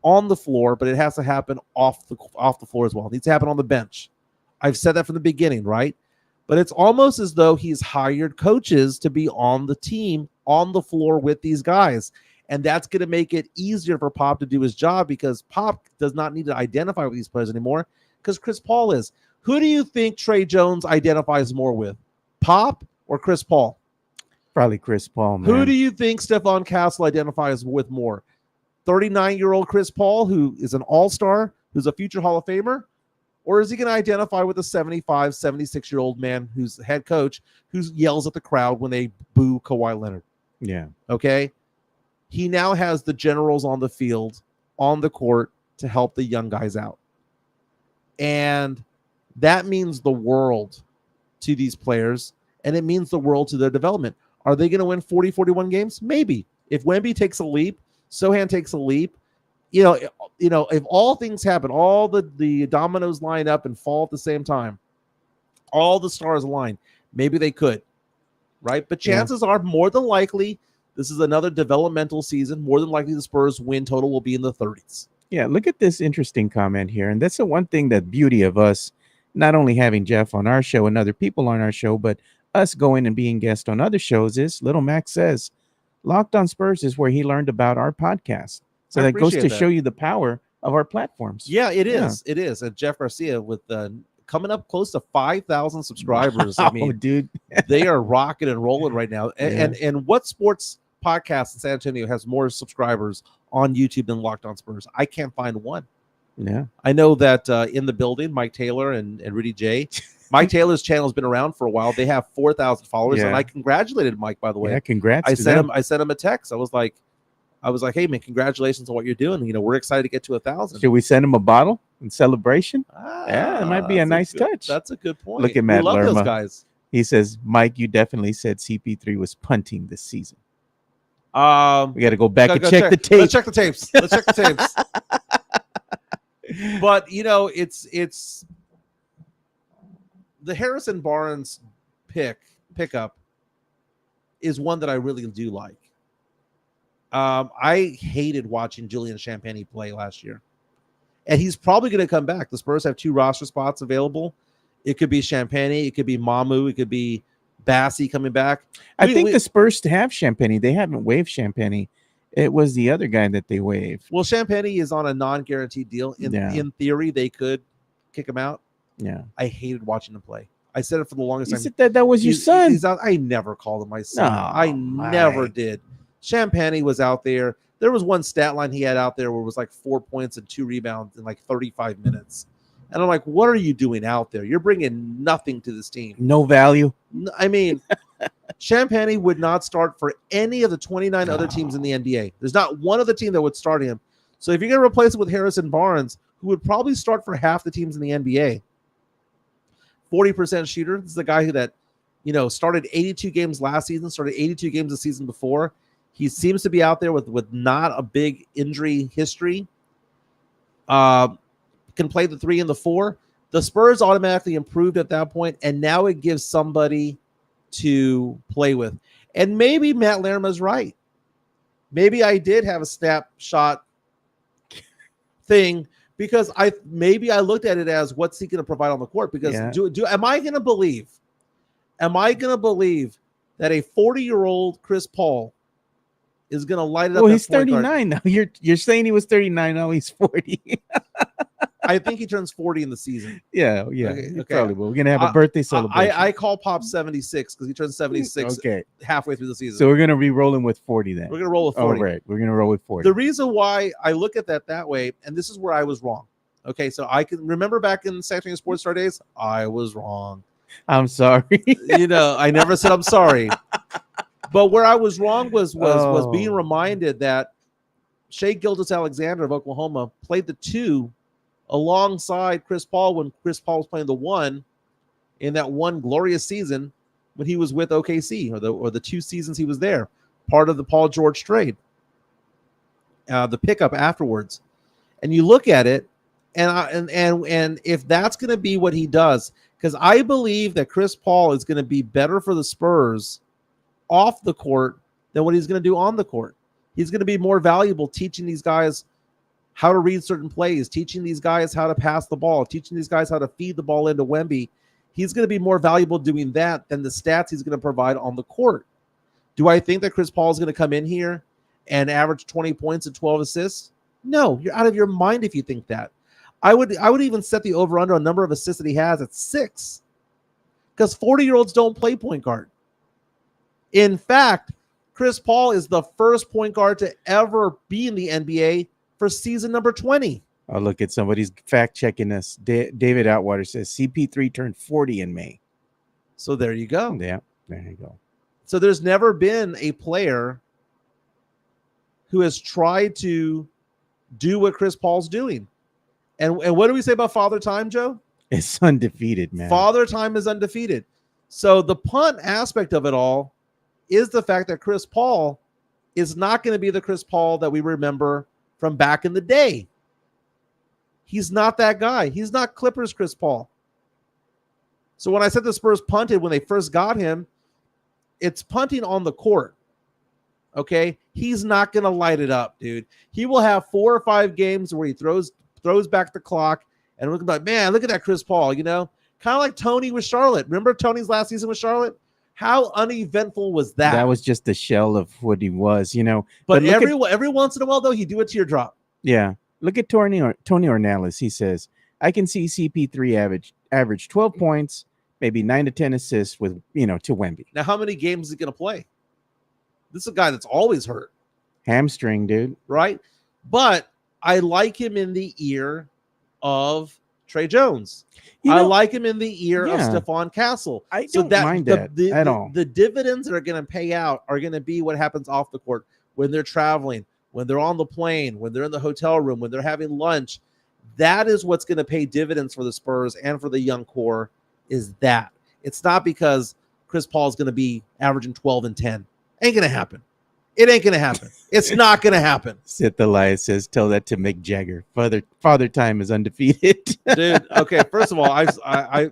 on the floor, but it has to happen off the floor as well. It needs to happen on the bench. I've said that from the beginning, right? But it's almost as though he's hired coaches to be on the team, on the floor with these guys. And that's going to make it easier for Pop to do his job, because Pop does not need to identify with these players anymore, because Chris Paul is. Who do you think Trey Jones identifies more with, Pop or Chris Paul? Probably Chris Paul, man. Who do you think Stephon Castle identifies with more? 39-year-old Chris Paul, who is an all-star, who's a future Hall of Famer? Or is he going to identify with a 75, 76-year-old man who's the head coach, who yells at the crowd when they boo Kawhi Leonard? Yeah. Okay? He now has the generals on the field, on the court, to help the young guys out. And that means the world to these players, and it means the world to their development. Are they going to win 40, 41 games? Maybe. If Wemby takes a leap, Sohan takes a leap, if all things happen, all the dominoes line up and fall at the same time, all the stars align, maybe they could, right? But chances are, more than likely, this is another developmental season. More than likely, the Spurs win total will be in the 30s. Yeah, look at this interesting comment here. And that's the one thing, that beauty of us, not only having Jeff on our show and other people on our show, but us going and being guests on other shows, is Little Max says, Locked on Spurs is where he learned about our podcast. So that goes to show you the power of our platforms. Yeah, it is. It is. And Jeff Garcia, with coming up close to 5,000 subscribers. Wow, I mean, dude, they are rocking and rolling right now. And what sports podcast in San Antonio has more subscribers on YouTube than Locked on Spurs? I can't find one. Yeah, I know that in the building, Mike Taylor and Rudy J. Mike Taylor's channel has been around for a while. They have 4,000 followers, and I congratulated Mike, by the way. Yeah, congrats. I sent him a text. I was like, hey man, congratulations on what you're doing. We're excited to get to 1,000. Should we send him a bottle in celebration? Yeah, it might be a nice touch. That's a good point. Look at Matt love Lerma. Those guys. He says, Mike, you definitely said CP3 was punting this season. We got to go back and check the tape. Let's check the tapes. But it's the Harrison Barnes pickup is one that I really do like. I hated watching Julian Champagnie play last year, and he's probably going to come back. The Spurs have 2 roster spots available. It could be Champagnie, it could be Mamu, it could be Bassey coming back. I think the Spurs have Champagnie. They haven't waived Champagnie. It was the other guy that they waived. Well, Champagnie is on a non-guaranteed deal. In theory, they could kick him out. Yeah, I hated watching him play. I said it for the longest time. You said that was your son. I never called him my son. No, I never did. Champagnie was out there. There was one stat line he had out there where it was like 4 points and 2 rebounds in like 35 minutes. And I'm like, what are you doing out there? You're bringing nothing to this team. No value. I mean, Champagnie would not start for any of the 29 other teams in the NBA. There's not one other team that would start him. So if you're going to replace it with Harrison Barnes, who would probably start for half the teams in the NBA, 40% shooter. This is the guy who started 82 games last season, started 82 games the season before. He seems to be out there with not a big injury history. Can play the 3 and the 4. The Spurs automatically improved at that point, and now it gives somebody to play with. And maybe Matt Lerma's right. Maybe I did have a snapshot thing because I looked at it as what's he going to provide on the court? Because am I going to believe that a 40-year-old Chris Paul is going to light it up? Well, he's 39 now. You're saying he was 39 now. He's 40. I think he turns 40 in the season. Yeah. Okay. Probably will. We're gonna have a birthday celebration. I call Pop 76 because he turns 76 halfway through the season. So we're gonna be rolling with 40 then. We're gonna roll with 40. Oh, right. We're gonna roll with 40. The reason why I look at that way, and this is where I was wrong. Okay, so I can remember back in Saturday Sports Star days, I was wrong. I'm sorry. I never said I'm sorry. But where I was wrong was being reminded that Shai Gilgeous-Alexander of Oklahoma played the 2 alongside Chris Paul when Chris Paul was playing the 1 in that one glorious season when he was with OKC, or the 2 seasons he was there, part of the Paul George trade, the pickup afterwards. And you look at it, and if that's going to be what he does, because I believe that Chris Paul is going to be better for the Spurs off the court than what he's going to do on the court. He's going to be more valuable teaching these guys how to read certain plays, teaching these guys how to pass the ball, teaching these guys how to feed the ball into Wemby. He's going to be more valuable doing that than the stats he's going to provide on the court. Do I think that Chris Paul is going to come in here and average 20 points and 12 assists? No, you're out of your mind if you think that. I would even set the over-under on number of assists that he has at 6, because 40-year-olds don't play point guard. In fact, Chris Paul is the first point guard to ever be in the NBA for season number 20. Oh, look at somebody's fact checking us. David Outwater says CP3 turned 40 in May. So there you go. Yeah, there you go. So there's never been a player who has tried to do what Chris Paul's doing. And what do we say about Father Time, Joe? It's undefeated, man. Father Time is undefeated. So the punt aspect of it all is the fact that Chris Paul is not going to be the Chris Paul that we remember from back in the day. He's not that guy. He's not Clippers Chris Paul. So when I said the Spurs punted when they first got him, it's punting on the court. Okay? He's not going to light it up, dude. He will have 4 or 5 games where he throws back the clock and look like, man, look at that Chris Paul, kind of like Tony with Charlotte. Remember Tony's last season with Charlotte? How uneventful was that? That was just the shell of what he was, But every once in a while, though, he'd do a teardrop. Yeah. Look at Tony Ornelas. He says, I can see CP3 average 12 points, maybe 9 to 10 assists with, to Wemby. Now, how many games is he going to play? This is a guy that's always hurt. Hamstring, dude. Right? But I like him in the ear of Trey Jones. I like him in the ear of Stephon Castle. I don't mind that at all. The dividends that are going to pay out are going to be what happens off the court when they're traveling, when they're on the plane, when they're in the hotel room, when they're having lunch. That is what's going to pay dividends for the Spurs and for the young core, is that. It's not because Chris Paul is going to be averaging 12 and 10. Ain't going to happen. It ain't going to happen. It's not going to happen. Sith Elias says, tell that to Mick Jagger. Father Time is undefeated. Dude, okay, first of all, I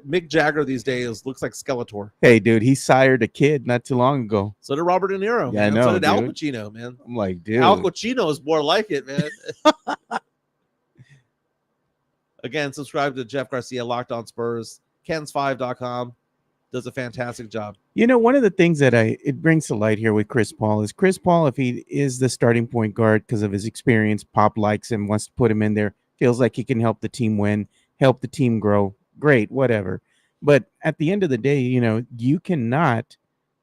Mick Jagger these days looks like Skeletor. Hey, dude, he sired a kid not too long ago. So did Robert De Niro. Yeah, man. I know, so did dude. Al Pacino, man. I'm like, dude. Al Pacino is more like it, man. Again, subscribe to Jeff Garcia, Locked On Spurs, Kens5.com. Does a fantastic job. One of the things that it brings to light here with Chris Paul is Chris Paul, if he is the starting point guard because of his experience, Pop likes him, wants to put him in there, feels like he can help the team win, help the team grow. Great, whatever. But at the end of the day, you cannot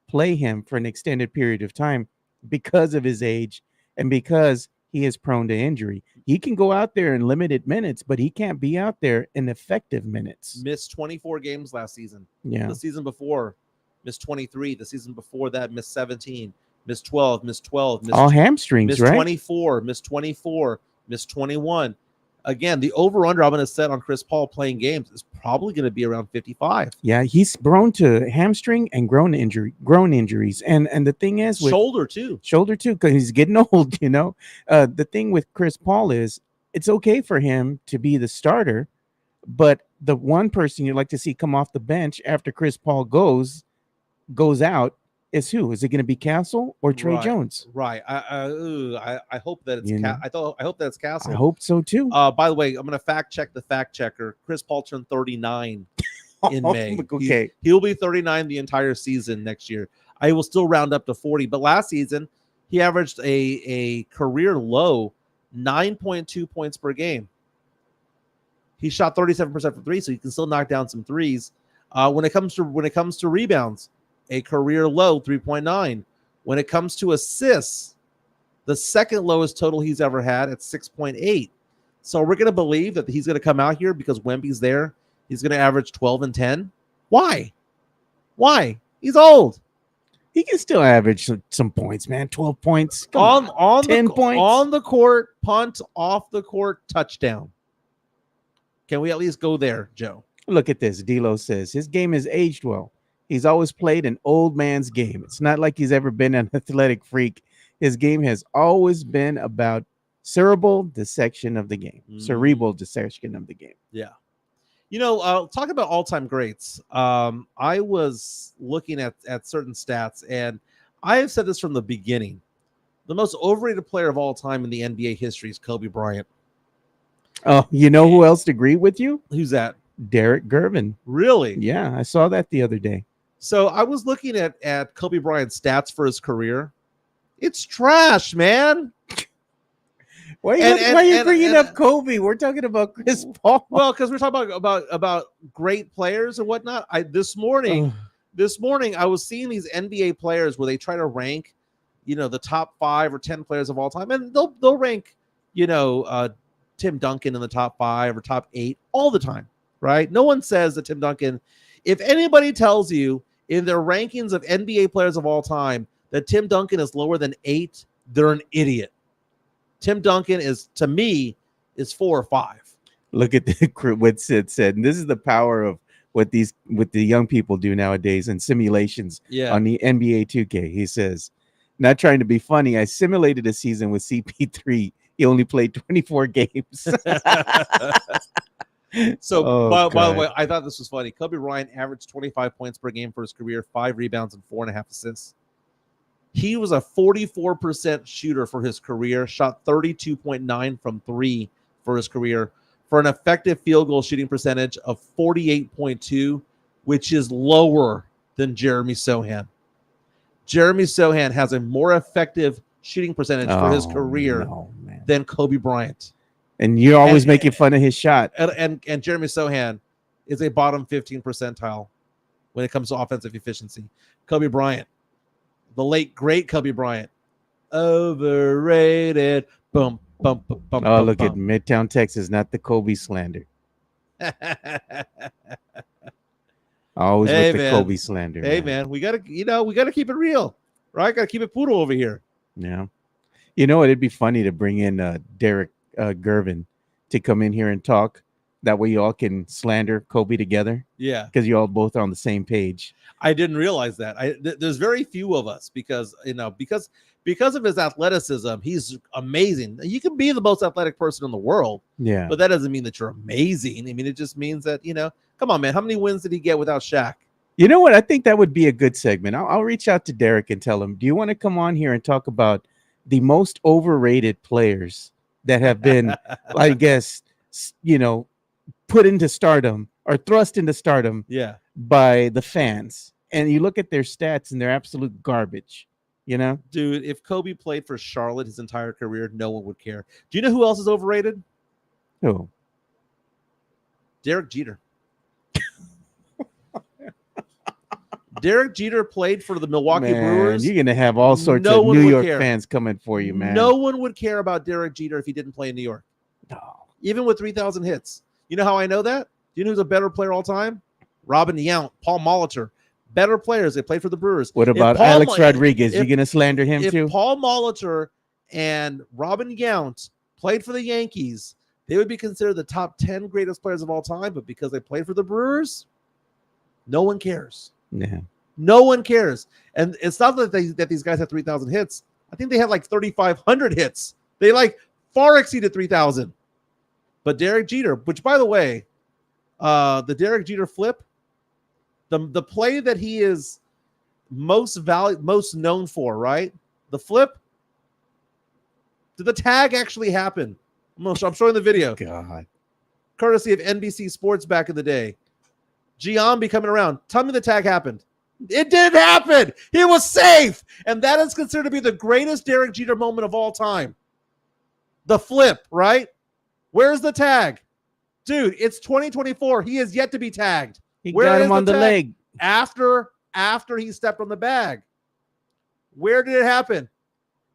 play him for an extended period of time because of his age and because he is prone to injury. He can go out there in limited minutes, but he can't be out there in effective minutes. Missed 24 games last season. Yeah. The season before, missed 23. The season before that, missed 17. Missed 12. Missed 12. Missed all hamstrings, missed right? 24. Missed 24. Missed 21. Again, the over-under I'm going to set on Chris Paul playing games is probably going to be around 55. Yeah, he's prone to hamstring and groin injuries. And the thing is, with shoulder too, because he's getting old, The thing with Chris Paul is it's okay for him to be the starter, but the one person you'd like to see come off the bench after Chris Paul goes out is who? Is it going to be Castle or Trey Right. Jones? Right. I hope that it's You know. I hope that's Castle. I hope so too. By the way, I'm going to fact check the fact checker. Chris Paul turned 39 in May. Okay. He'll be 39 the entire season next year. I will still round up to 40, but last season he averaged a career low 9.2 points per game. He shot 37% from three, so he can still knock down some threes. When it comes to rebounds, a career low 3.9. When it comes to assists, the second lowest total he's ever had at 6.8. So we're going to believe that he's going to come out here because Wemby's there. He's going to average 12 and 10. Why? He's old. He can still average some points, man. 12 points. Come on 10 points. On the court, punt, off the court, touchdown. Can we at least go there, Joe? Look at this. D'Lo says his game has aged well. He's always played an old man's game. It's not like he's ever been an athletic freak. His game has always been about cerebral dissection of the game. Cerebral dissection of the game. Yeah. You know, talk about all-time greats. I was looking at certain stats, and I have said this from the beginning. The most overrated player of all time in the NBA history is Kobe Bryant. Oh, you know who else agreed with you? Who's that? Derek Gervin. Really? Yeah, I saw that the other day. So I was looking at Kobe Bryant's stats for his career. It's trash, man. Why are you bringing up Kobe? We're talking about Chris Paul. Well, because we're talking about great players and whatnot. This morning I was seeing these NBA players where they try to rank, the top 5 or 10 players of all time, and they'll rank, Tim Duncan in the top 5 or top 8 all the time, right? No one says that Tim Duncan. If anybody tells you in their rankings of NBA players of all time that Tim Duncan is lower than 8, they're an idiot. Tim Duncan to me, is 4 or 5. Look at what Sid said. And this is the power of what the young people do nowadays in simulations on the NBA 2K. He says, not trying to be funny, I simulated a season with CP3. He only played 24 games. So, by the way, I thought this was funny. Kobe Bryant averaged 25 points per game for his career, 5 rebounds and 4.5 assists. He was a 44% shooter for his career, shot 32.9 from 3 for his career, for an effective field goal shooting percentage of 48.2, which is lower than Jeremy Sohan. Jeremy Sohan has a more effective shooting percentage for his career than Kobe Bryant. And you're always making fun of his shot. And Jeremy Sohan is a bottom 15 percentile when it comes to offensive efficiency. Kobe Bryant, the late, great Kobe Bryant, overrated. Boom, boom, boom, boom. Oh, look at Midtown Texas, not the Kobe slander. Always with the Kobe slander. Hey, man, we gotta keep it real, right? Gotta keep it poodle over here. Yeah. You know what? It'd be funny to bring in Derek Gervin to come in here and talk. That way you all can slander Kobe together. Yeah. Because you all both are on the same page. I didn't realize that. There's very few of us because of his athleticism, he's amazing. You can be the most athletic person in the world. Yeah. But that doesn't mean that you're amazing. I mean, it just means that, come on, man. How many wins did he get without Shaq? You know what? I think that would be a good segment. I'll reach out to Derek and tell him, do you want to come on here and talk about the most overrated players that have been, I guess, put into stardom or thrust into stardom by the fans? And you look at their stats and they're absolute garbage, Dude, if Kobe played for Charlotte his entire career, no one would care. Do you know who else is overrated? Who? Derek Jeter. Derek Jeter played for the Milwaukee Brewers. You're going to have all sorts of New York fans coming for you, man. No one would care about Derek Jeter if he didn't play in New York. No. Even with 3,000 hits. You know how I know that? Do you know who's a better player all time? Robin Yount, Paul Molitor. Better players. They played for the Brewers. What about Alex Rodriguez? You going to slander him too? If Paul Molitor and Robin Yount played for the Yankees, they would be considered the top 10 greatest players of all time. But because they played for the Brewers, no one cares. Yeah. No one cares. And it's not that these guys had 3,000 hits. I think they had like 3,500 hits. They far exceeded 3,000. But Derek Jeter, which by the way, the Derek Jeter flip, the play that he is most known for, right? The flip. Did the tag actually happen? I'm showing the video. God. Courtesy of NBC Sports back in the day. Giambi coming around. Tell me the tag happened. It didn't happen. He was safe. And that is considered to be the greatest Derek Jeter moment of all time. The flip, right? Where's the tag? Dude, it's 2024. He is yet to be tagged. He got him on the leg. After he stepped on the bag. Where did it happen?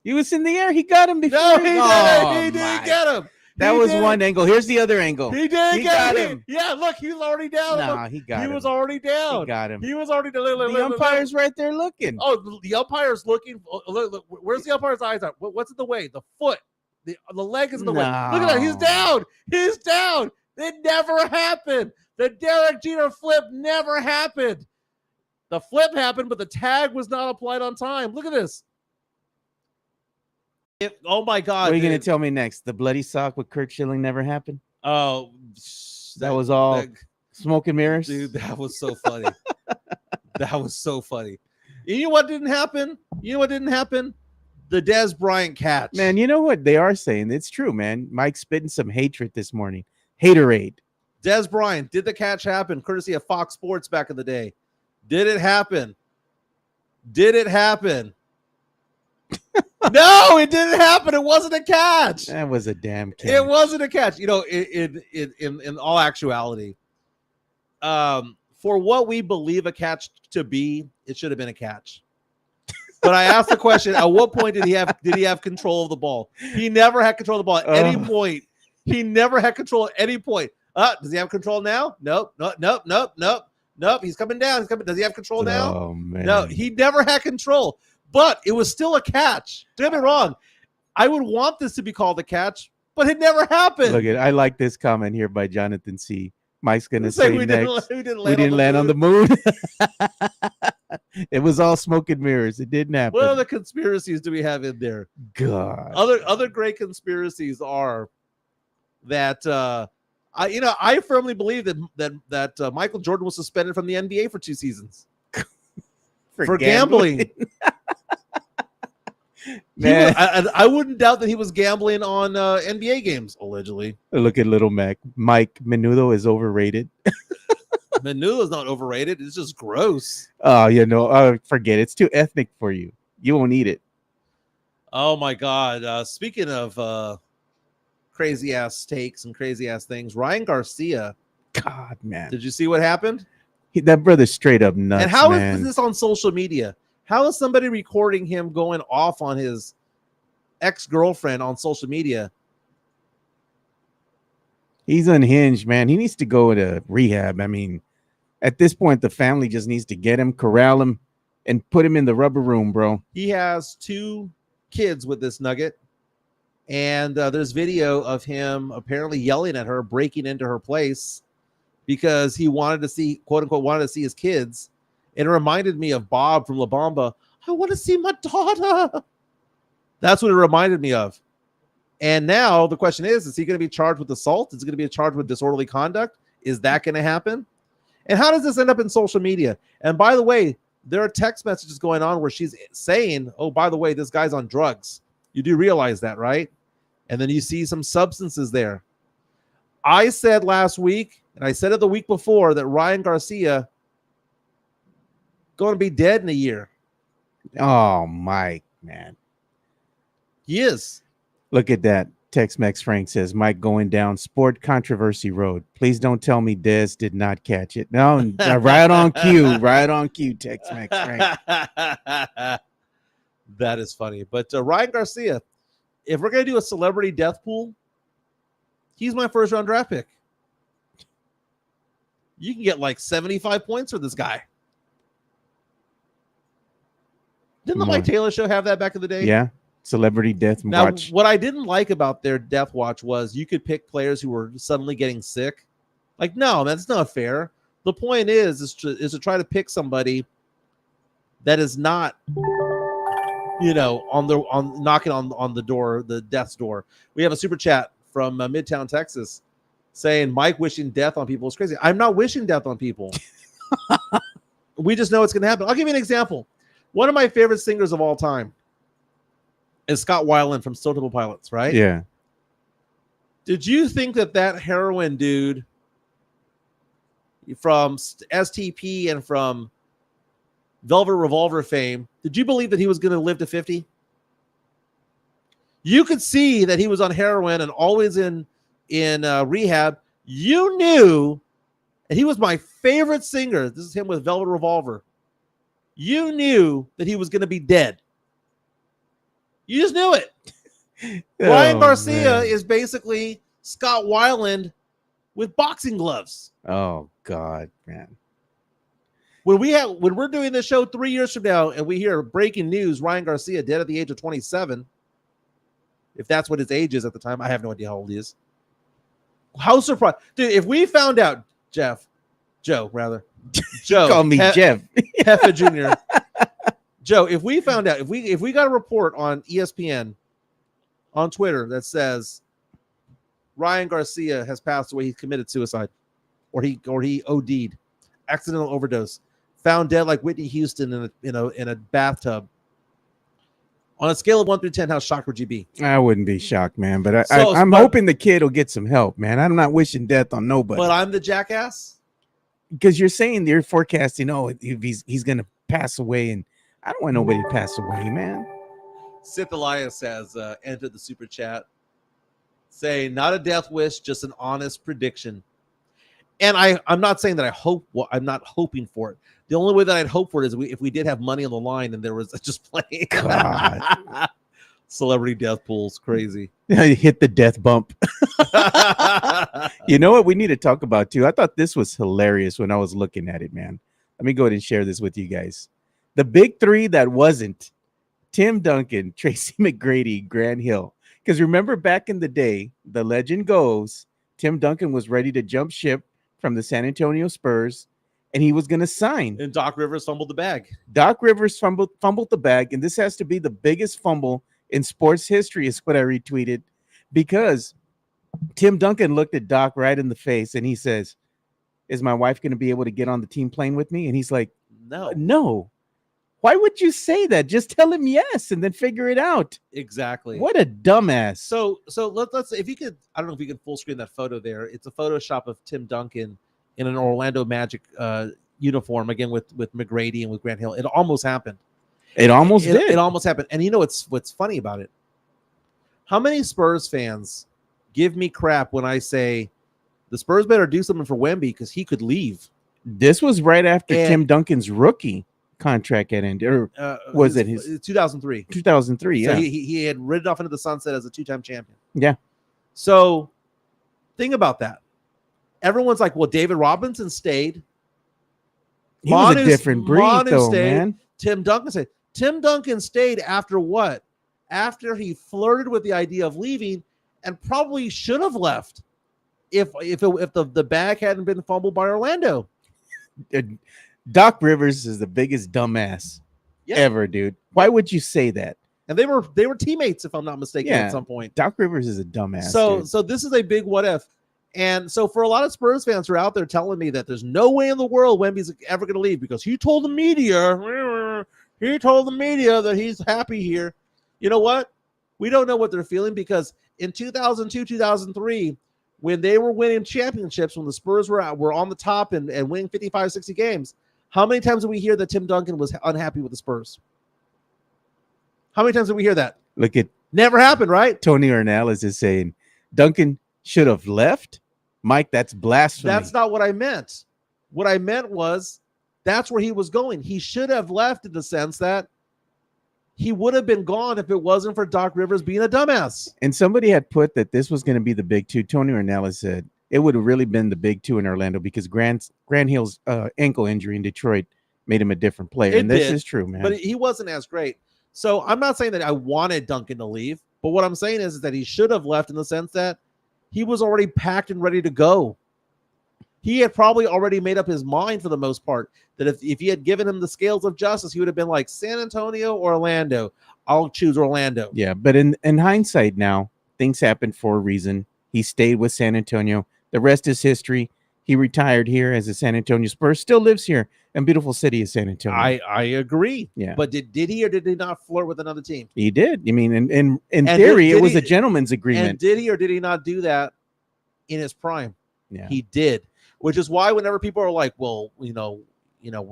He was in the air. He got him before. No, he didn't. He didn't get him. That was one angle. Here's the other angle. He didn't got him. Yeah, look, he was already down. Nah, he got him. He was already down. He got him. He was already down. The umpire's right there looking. Oh, the umpire's looking. Look, where's the umpire's eyes at? What's in the way? The foot. The leg is in the way. Look at that. He's down. He's down. It never happened. The Derek Jeter flip never happened. The flip happened, but the tag was not applied on time. Look at this. Oh my God! What are you going to tell me next? The bloody sock with Kurt Schilling never happened? Oh, that was all smoke and mirrors? Dude, that was so funny. That was so funny. You know what didn't happen? The Dez Bryant catch. Man, you know what they are saying? It's true, man. Mike's spitting some hatred this morning. Haterade. Dez Bryant, did the catch happen? Courtesy of Fox Sports back in the day. Did it happen? No, it didn't happen. It wasn't a catch. That was a damn catch. It wasn't a catch. You know, in all actuality, for what we believe a catch to be, it should have been a catch. But I asked the question: at what point did he have control of the ball? He never had control of the ball at any point. He never had control at any point. Does he have control now? Nope. He's coming down. Does he have control now? Oh man. No, he never had control. But it was still a catch. Don't get me wrong. I would want this to be called a catch, but it never happened. Look, I like this comment here by Jonathan C. Mike's going to say we next. We didn't land on the moon. It was all smoke and mirrors. It didn't happen. What other conspiracies do we have in there? God. Other great conspiracies are that I firmly believe that Michael Jordan was suspended from the NBA for 2 seasons for gambling. Man, I wouldn't doubt that he was gambling on NBA games, allegedly. Look at Little Mac. Mike, menudo is overrated. Menudo is not overrated. It's just gross. Oh, forget it. It's too ethnic for you. You won't eat it. Oh, my God. Speaking of crazy-ass takes and crazy-ass things, Ryan Garcia. God, man. Did you see what happened? That brother's straight up nuts, and how man. is this on social media? How is somebody recording him going off on his ex-girlfriend on social media? He's unhinged, man. He needs to go to rehab. I mean, at this point, the family just needs to get him, corral him, and put him in the rubber room, bro. He has 2 kids with this nugget, and there's video of him apparently yelling at her, breaking into her place because he wanted to see, quote unquote, wanted to see his kids. It reminded me of Bob from La Bamba. I want to see my daughter. That's what it reminded me of. And now the question is he going to be charged with assault? Is he going to be charged with disorderly conduct? Is that going to happen? And how does this end up in social media? And by the way, there are text messages going on where she's saying, oh, by the way, this guy's on drugs. You do realize that, right? And then you see some substances there. I said last week, and I said it the week before, that Ryan Garcia going to be dead in a year. Oh, Mike, man. He is. Look at that. Tex-Mex Frank says, Mike going down sport controversy road. Please don't tell me Dez did not catch it. No, right on cue. Right on cue, Tex-Mex Frank. That is funny. But Ryan Garcia, if we're going to do a celebrity death pool, he's my first-round draft pick. You can get like 75 points for this guy. Didn't the Mike Taylor show have that back in the day? Yeah. Celebrity death watch. Now, what I didn't like about their death watch was you could pick players who were suddenly getting sick. Like, no, that's not fair. The point is to try to pick somebody that is not, on knocking on the door, the death's door. We have a super chat from Midtown, Texas, saying Mike wishing death on people is crazy. I'm not wishing death on people. We just know it's going to happen. I'll give you an example. One of my favorite singers of all time is Scott Weiland from Stone Temple Pilots, right? Yeah. Did you think that heroin dude from STP and from Velvet Revolver fame, did you believe that he was going to live to 50? You could see that he was on heroin and always in rehab. You knew, and he was my favorite singer. This is him with Velvet Revolver. You knew that he was going to be dead. You just knew it. Ryan Garcia is basically Scott Weiland with boxing gloves. Oh God, man. When we're doing this show 3 years from now and we hear breaking news, Ryan Garcia dead at the age of 27, if that's what his age is at the time, I have no idea how old he is. How surprised, dude! If we found out, Joe, Call me Jeff, Heffa Jr. Joe, if we found out, if we got a report on ESPN, on Twitter that says Ryan Garcia has passed away, he committed suicide, or he OD'd, accidental overdose, found dead like Whitney Houston in a bathtub. On a scale of 1 through 10, how shocked would you be? I wouldn't be shocked, man. But I'm hoping the kid will get some help, man. I'm not wishing death on nobody. But I'm the jackass? Because you're saying you're forecasting, if he's going to pass away, and I don't want nobody to pass away, man. Sith Elias has entered the super chat saying, not a death wish, just an honest prediction. And I'm not saying that I hope, I'm not hoping for it. The only way that I'd hope for it is if we did have money on the line and there was just playing. God. Celebrity death pools, crazy. Hit the death bump. You know what we need to talk about too? I thought this was hilarious when I was looking at it, man. Let me go ahead and share this with you guys. The big three that wasn't Tim Duncan, Tracy McGrady, Grant Hill. Because remember back in the day, the legend goes, Tim Duncan was ready to jump ship from the San Antonio Spurs, and he was going to sign. And Doc Rivers fumbled the bag. Doc Rivers fumbled the bag, and this has to be the biggest fumble in sports history, is what I retweeted, because Tim Duncan looked at Doc right in the face, and he says, is my wife going to be able to get on the team plane with me? And he's like, no. Why would you say that? Just tell him yes and then figure it out. Exactly. What a dumbass. So let's, if you could, I don't know if you can full screen that photo there. It's a Photoshop of Tim Duncan in an Orlando Magic uniform, again with McGrady and with Grant Hill. It almost happened. It almost did. It almost happened. And you know what's funny about it? How many Spurs fans give me crap when I say the Spurs better do something for Wemby because he could leave? This was right after Tim Duncan's rookie contract had ended, or was it his 2003? 2003, yeah. So he had ridden off into the sunset as a two-time champion. Yeah. So think about that. Everyone's like, well, David Robinson stayed. He was a different breed, though, man. Tim Duncan stayed. Tim Duncan stayed after what? After he flirted with the idea of leaving, and probably should have left if the bag hadn't been fumbled by Orlando. Doc Rivers is the biggest dumbass ever, dude. Why would you say that? And they were teammates, if I'm not mistaken, at some point. Doc Rivers is a dumbass. So this is a big what if. And so for a lot of Spurs fans who are out there telling me that there's no way in the world Wemby's ever going to leave because he told the media that he's happy here. You know what? We don't know what they're feeling, because in 2002, 2003, when they were winning championships, when the Spurs were on the top and winning 55, 60 games, how many times did we hear that Tim Duncan was unhappy with the Spurs? How many times did we hear that? Look at never happened, right? Tony Ornelas is saying Duncan should have left. Mike, that's blasphemy. That's not what I meant. What I meant was that's where he was going. He should have left, in the sense that he would have been gone if it wasn't for Doc Rivers being a dumbass. And somebody had put that this was going to be the big two. Tony Ornelas said it would have really been the big two in Orlando, because Grant Hill's ankle injury in Detroit made him a different player. And this is true, man. But he wasn't as great. So I'm not saying that I wanted Duncan to leave, but what I'm saying is that he should have left, in the sense that he was already packed and ready to go. He had probably already made up his mind, for the most part, that if he had given him the scales of justice, he would have been like, San Antonio or Orlando. I'll choose Orlando. Yeah, but in hindsight now, things happened for a reason. He stayed with San Antonio. The rest is history. He retired here as a San Antonio Spurs. Still lives here in beautiful city of San Antonio. I agree. Yeah. But did he or did he not flirt with another team? He did. I mean, in And theory, did it was he- a gentleman's And agreement. did he or did he not do that in his prime? Yeah. He did, which is why whenever people are like, well, we're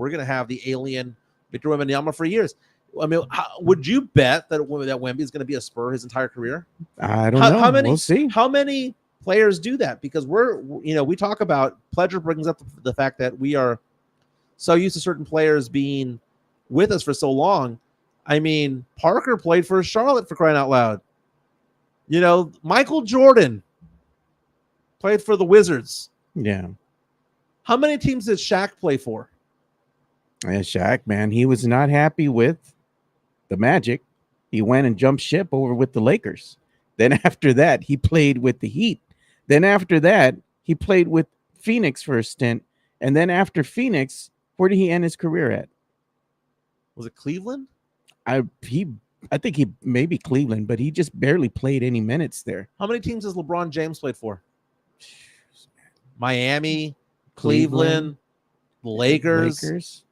going to have the alien Victor Wembanyama for years. I mean, would you bet that Wemby is going to be a Spur his entire career? I don't know. How many? We'll see. How many players do that? Because we talk about Pledger brings up the fact that we are so used to certain players being with us for so long. I mean, Parker played for Charlotte for crying out loud. Michael Jordan played for the Wizards. Yeah. How many teams did Shaq play for? Yeah, Shaq, man, he was not happy with the Magic. He went and jumped ship over with the Lakers. Then after that, he played with the Heat. Then after that, he played with Phoenix for a stint. And then after Phoenix, where did he end his career at? Was it Cleveland? I think he maybe Cleveland, but he just barely played any minutes there. How many teams has LeBron James played for? Miami, Cleveland, Lakers.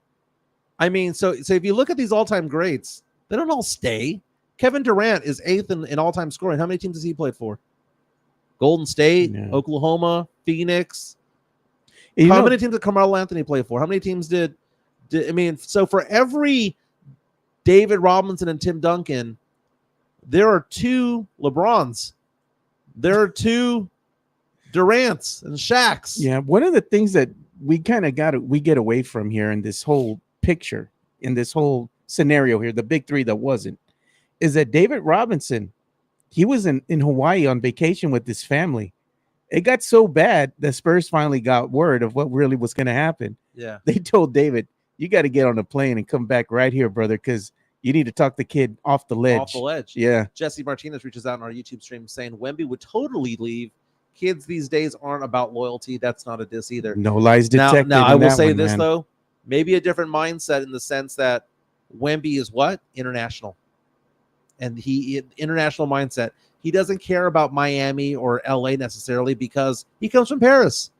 I mean, so if you look at these all-time greats, they don't all stay. Kevin Durant is 8th in all-time scoring. How many teams has he played for? Golden State, Yeah. Oklahoma, Phoenix. You How know- many teams did Carmelo Anthony play for? How many teams did I mean, so for every David Robinson and Tim Duncan, there are 2 LeBrons. There are 2 Durants and Shaqs. Yeah, one of the things that we kind of we get away from here in this whole picture, in this whole scenario here, the big 3 that wasn't, is that David Robinson, he was in Hawaii on vacation with his family. It got so bad that Spurs finally got word of what really was going to happen. Yeah. They told David, you got to get on a plane and come back right here, brother, because you need to talk the kid off the ledge. Off the ledge. Yeah. Jesse Martinez reaches out on our YouTube stream saying Wemby would totally leave. Kids these days aren't about loyalty. That's not a diss either. No lies detected. Now I in will that say one, this, man. though. Maybe a different mindset in the sense that Wemby is what? International. And international mindset. He doesn't care about Miami or LA necessarily because he comes from Paris.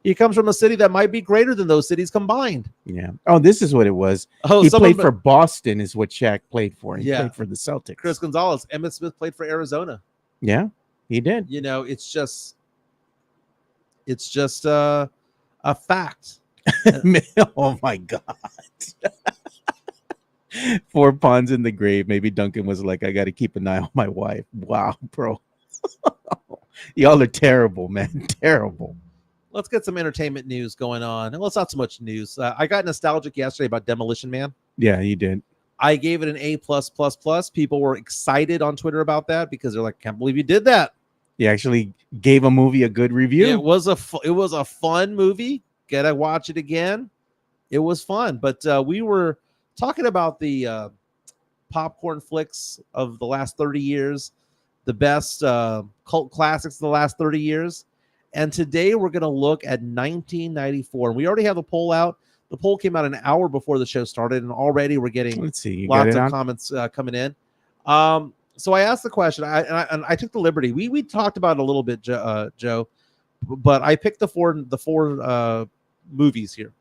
He comes from a city that might be greater than those cities combined. Yeah. Oh, this is what it was. Oh, He played for Boston is what Shaq played for. He Yeah. played for the Celtics. Chris Gonzalez. Emmett Smith played for Arizona. Yeah, he did. It's just a fact. Oh my God. 4 ponds in the grave. Maybe Duncan was like, I got to keep an eye on my wife. Wow, bro. Y'all are terrible, man. Terrible. Let's get some entertainment news going on. Well, it's not so much news. I got nostalgic yesterday about Demolition Man. Yeah, you did. I gave it an A+++. People were excited on Twitter about that because they're like, "Can't believe you did that." You actually gave a movie a good review. It was a fun movie. Gotta watch it again. It was fun, but we were talking about the popcorn flicks of the last 30 years, the best cult classics of the last 30 years. And today we're going to look at 1994. And we already have the poll out. The poll came out an hour before the show started, and already we're getting Let's see. You got lots it of on? comments coming in. So I asked the question, and I took the liberty. We talked about it a little bit, Joe, but I picked the four movies here.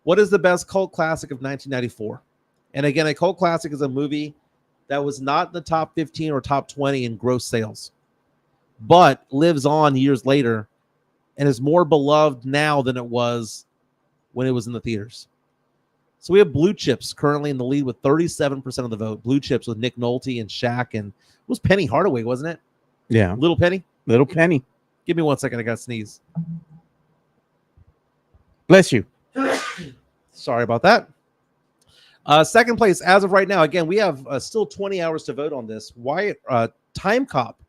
What is the best cult classic of 1994? And again, a cult classic is a movie that was not in the top 15 or top 20 in gross sales, but lives on years later and is more beloved now than it was when it was in the theaters. So we have Blue Chips currently in the lead with 37% of the vote. Blue Chips with Nick Nolte and Shaq, and it was Penny Hardaway, wasn't it? Yeah. Little Penny? Little Penny. Give me 1 second. I got to sneeze. Bless you. Sorry about that. Second place, as of right now, again, we have still 20 hours to vote on this. Wyatt, Time Cop,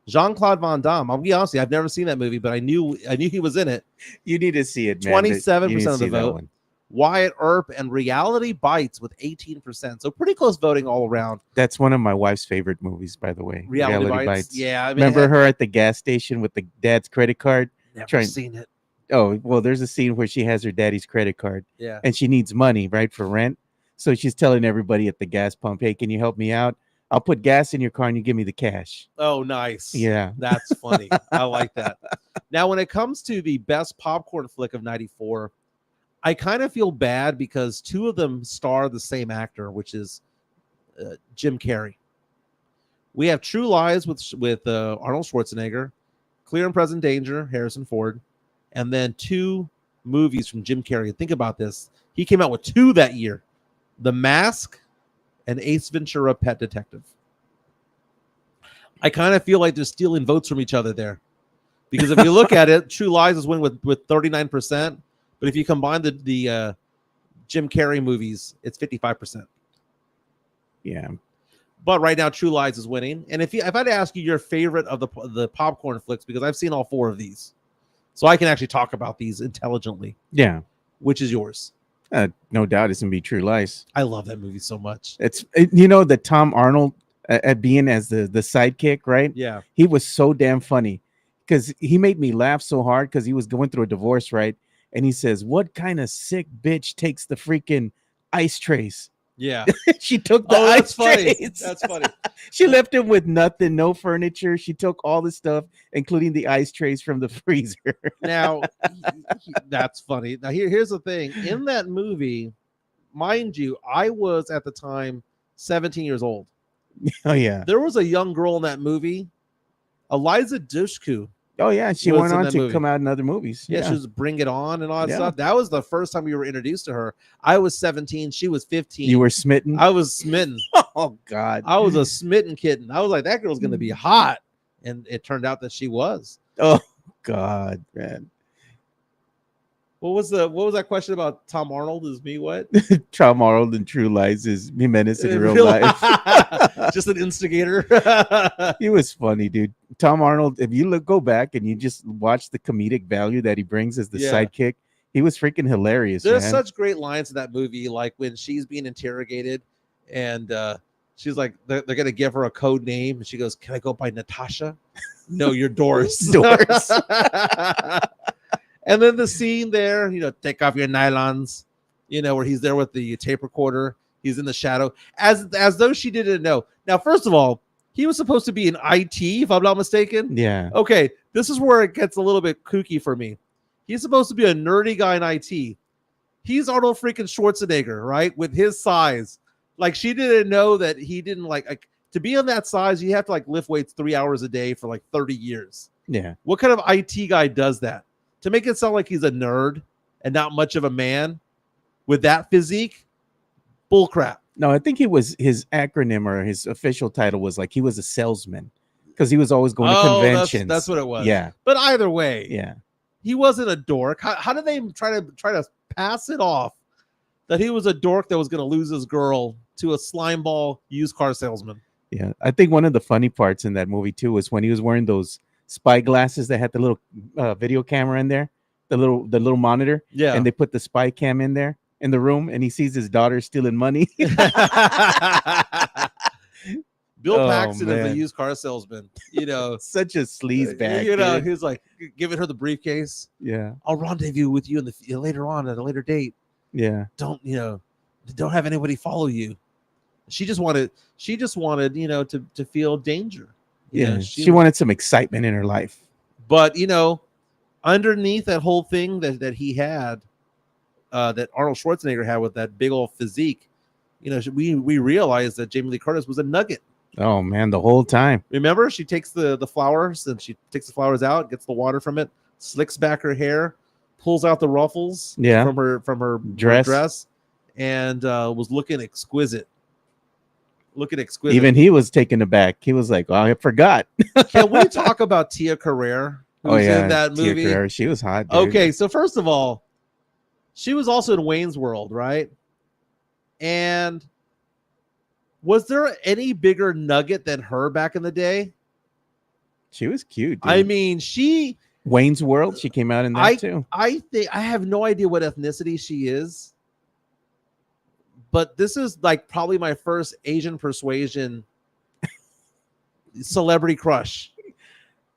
Jean-Claude Van Damme. I'll be honest with you, I've never seen that movie, but I knew he was in it. You need to see it, man. 27% You need to of the see that vote. one. Wyatt Earp and Reality Bites with 18%. So pretty close voting all around. That's one of my wife's favorite movies, by the way. Reality Bites. Yeah, I mean, Remember her at the gas station with the dad's credit card? Never trying- seen it. Oh, well, there's a scene where she has her daddy's credit card Yeah. and she needs money, right, for rent. So she's telling everybody at the gas pump, hey, can you help me out? I'll put gas in your car and you give me the cash. Oh, nice. Yeah. That's funny. I like that. Now, when it comes to the best popcorn flick of 94, I kind of feel bad because two of them star the same actor, which is Jim Carrey. We have True Lies with Arnold Schwarzenegger, Clear and Present Danger, Harrison Ford, and then two movies from Jim Carrey. Think about this. He came out with two that year, The Mask and Ace Ventura, Pet Detective. I kind of feel like they're stealing votes from each other there. Because if you look at it, True Lies is winning with 39%. But if you combine the Jim Carrey movies, it's 55%. Yeah. But right now, True Lies is winning. And if I'd ask you your favorite of the popcorn flicks, because I've seen all four of these, so I can actually talk about these intelligently. Yeah. Which is yours? No doubt it's going to be True Lies. I love that movie so much. The Tom Arnold at being as the sidekick, right? Yeah. He was so damn funny because he made me laugh so hard because he was going through a divorce, right? And he says, "What kind of sick bitch takes the freaking ice trays?" Yeah. She took the ice trays. That's funny. She left him with nothing, no furniture. She took all the stuff, including the ice trays from the freezer. Now, that's funny. Now, here's the thing. In that movie, mind you, I was at the time 17 years old. Oh, yeah. There was a young girl in that movie, Eliza Dushku. Oh, yeah. She was went in on that to movie. come out in other movies. Yeah, she was Bring It On and all that Yeah. stuff. That was the first time we were introduced to her. I was 17. She was 15. You were smitten? I was smitten. Oh, God. I was a smitten kitten. I was like, that girl's going to be hot. And it turned out that she was. Oh, God, man. What was that question about Tom Arnold? Is me what? Tom Arnold in True Lies is Jimenez in real life. Just an instigator. He was funny, dude. Tom Arnold, if you go back and you just watch the comedic value that he brings as the sidekick, he was freaking hilarious. There's man. such great lines in that movie, like when she's being interrogated and she's like, they're going to give her a code name. And she goes, "Can I go by Natasha?" "No, you're Doris." Doris. And then the scene there, take off your nylons, where he's there with the tape recorder. He's in the shadow, as though she didn't know. Now, first of all, he was supposed to be in IT, if I'm not mistaken. Yeah. Okay, this is where it gets a little bit kooky for me. He's supposed to be a nerdy guy in IT. He's Arnold freaking Schwarzenegger, right? With his size. Like, she didn't know that he didn't like to be on that size, you have to lift weights 3 hours a day for 30 years. Yeah. What kind of IT guy does that? To make it sound like he's a nerd and not much of a man with that physique, bullcrap. No, I think his acronym or his official title was he was a salesman because he was always going to conventions. That's what it was. Yeah. But either way, yeah, he wasn't a dork. How did they try to pass it off that he was a dork that was going to lose his girl to a slimeball used car salesman? Yeah, I think one of the funny parts in that movie too was when he was wearing those spy glasses that had the little video camera in there, the little monitor. Yeah. And they put the spy cam in there in the room, and he sees his daughter stealing money. Bill Paxton is a used car salesman. Such a sleaze bag. He's like giving her the briefcase. Yeah. "I'll rendezvous with you later on at a later date. Yeah. Don't have anybody follow you." She just wanted to feel danger. Yeah, she wanted some excitement in her life. But underneath that whole thing that he had, that Arnold Schwarzenegger had with that big old physique, we realized that Jamie Lee Curtis was a nugget. Oh man, the whole time. Remember, she takes the flowers and she takes the flowers out, gets the water from it, slicks back her hair, pulls out the ruffles from her dress, and was looking exquisite. Even he was taken aback. He was like, "Oh, I forgot." Can we talk about Tia Carrere, who's in that movie? Tia Carrere, she was hot, dude. Okay, so first of all, she was also in Wayne's World, right? And was there any bigger nugget than her back in the day? She was cute, dude. I mean, Wayne's World, she came out in that too. I think I have no idea what ethnicity she is. But this is probably my first Asian persuasion celebrity crush.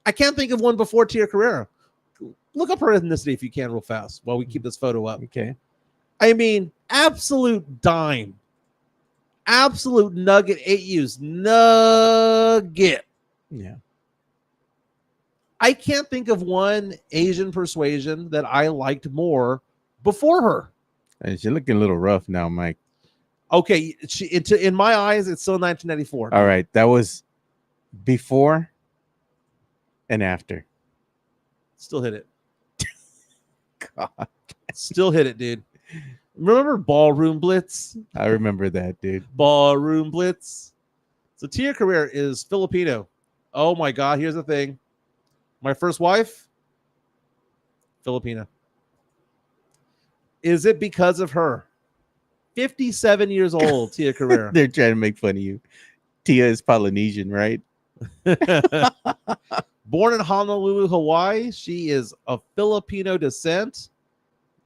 I can't think of one before Tia Carrere. Look up her ethnicity if you can real fast while we keep this photo up. Okay. I mean, absolute dime. Absolute nugget. 8 U's. Nugget. Yeah. I can't think of one Asian persuasion that I liked more before her. And she's looking a little rough now, Mike. Okay, in my eyes, it's still 1994. All right, that was before and after. Still hit it. God, Still hit it, dude. Remember Ballroom Blitz? I remember that, dude. Ballroom Blitz. So Tia Carrere is Filipino. Oh my God, here's the thing. My first wife, Filipina. Is it because of her? 57 years old, Tia Carrere. They're trying to make fun of you. Tia is Polynesian, right? Born in Honolulu, Hawaii, she is of Filipino descent.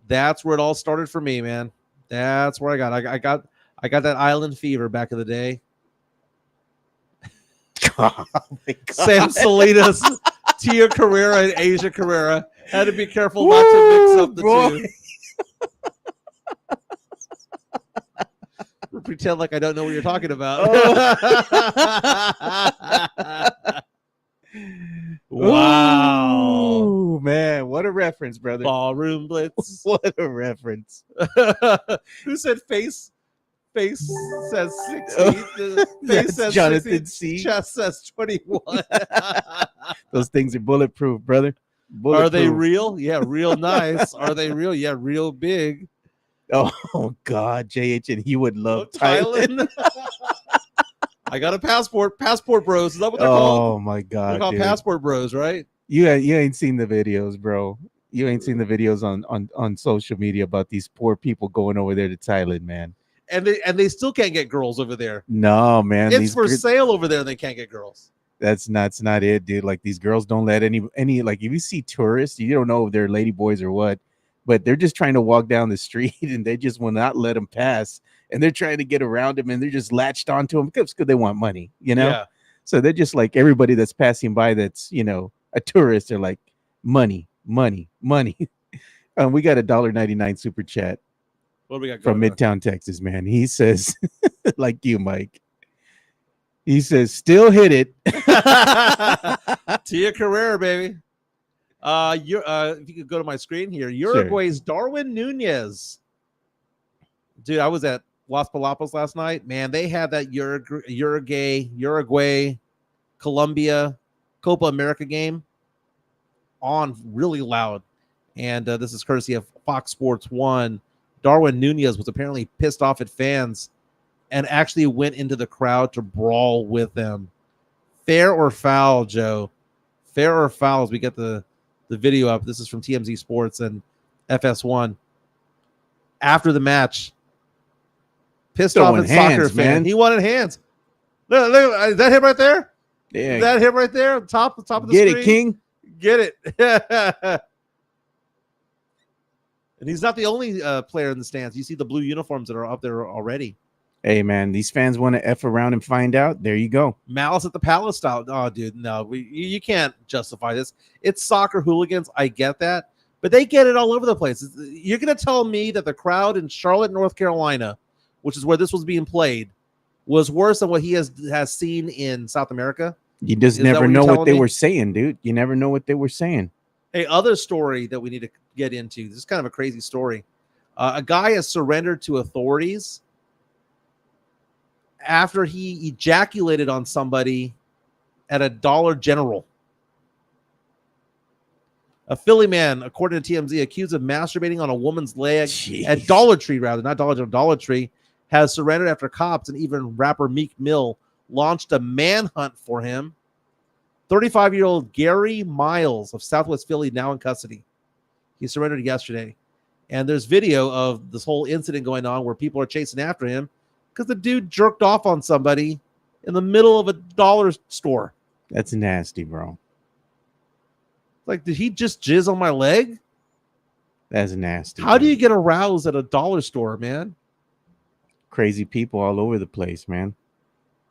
That's where it all started for me, man. That's where I got that island fever back in the day. Oh my God. Sam Salinas, Tia Carrere, and Asia Carrera. Had to be careful not to mix up the two. Pretend like I don't know what you're talking about. Wow. Ooh, man, what a reference, brother. Ballroom Blitz. What a reference. Who said face? Face says 60. Face That's says Jonathan 60. C. Chest says 21. Those things are bulletproof, brother. Are they Bulletproof. real? Yeah, real nice. Are they real? Yeah, real big. Oh God, JH, and he would love Thailand. I got a passport. Passport bros. Is that what they're called? Oh my They're God, called dude. passport bros, right? You ain't seen the videos, bro. You ain't seen the videos on social media about these poor people going over there to Thailand, man. And they still can't get girls over there. No, man. It's for sale over there. They can't get girls. That's not it, dude. Like, these girls don't let any like, if you see tourists, you don't know if they're lady boys or what, but they're just trying to walk down the street and they just will not let them pass. And they're trying to get around them and they're just latched onto them because they want money, you know? Yeah. So they're just like, everybody that's passing by that's, a tourist, they're like, money, money, money. We got a $1.99 super chat What do we got from going on? Midtown, Texas, man. He says, like you, Mike. He says, still hit it. Tia Carrere, baby. If you could go to my screen here, Uruguay's Darwin Nunez. Dude, I was at Las Palapas last night. Man, they had that Uruguay, Colombia, Copa America game on really loud. And this is courtesy of Fox Sports 1. Darwin Nunez was apparently pissed off at fans and actually went into the crowd to brawl with them. Fair or foul, Joe? Fair or foul as we get the video up. This is from TMZ Sports and FS1. After the match, pissed off at soccer fan. Man. He wanted hands. Look, is that him right there? Yeah. Is that him right there? Top of the Get screen? it, King. Get it. And he's not the only player in the stands. You see the blue uniforms that are up there already. Hey, man, these fans want to F around and find out. There you go. Malice at the Palace style. Oh, dude, no. You can't justify this. It's soccer hooligans. I get that. But they get it all over the place. You're going to tell me that the crowd in Charlotte, North Carolina, which is where this was being played, was worse than what he has seen in South America? You just never know what they were saying, dude. You never know what they were saying. Hey, other story that we need to get into. This is kind of a crazy story. A guy has surrendered to authorities after he ejaculated on somebody at a Dollar General. A Philly man, according to TMZ, accused of masturbating on a woman's leg at Dollar Tree, rather, not Dollar General, Dollar Tree, has surrendered after cops and even rapper Meek Mill launched a manhunt for him. 35-year-old Gary Miles of Southwest Philly now in custody. He surrendered yesterday. And there's video of this whole incident going on where people are chasing after him because the dude jerked off on somebody in the middle of a dollar store. That's nasty, bro. Like, did he just jizz on my leg? That's nasty. How do you get aroused at a dollar store, man? Crazy people all over the place, man.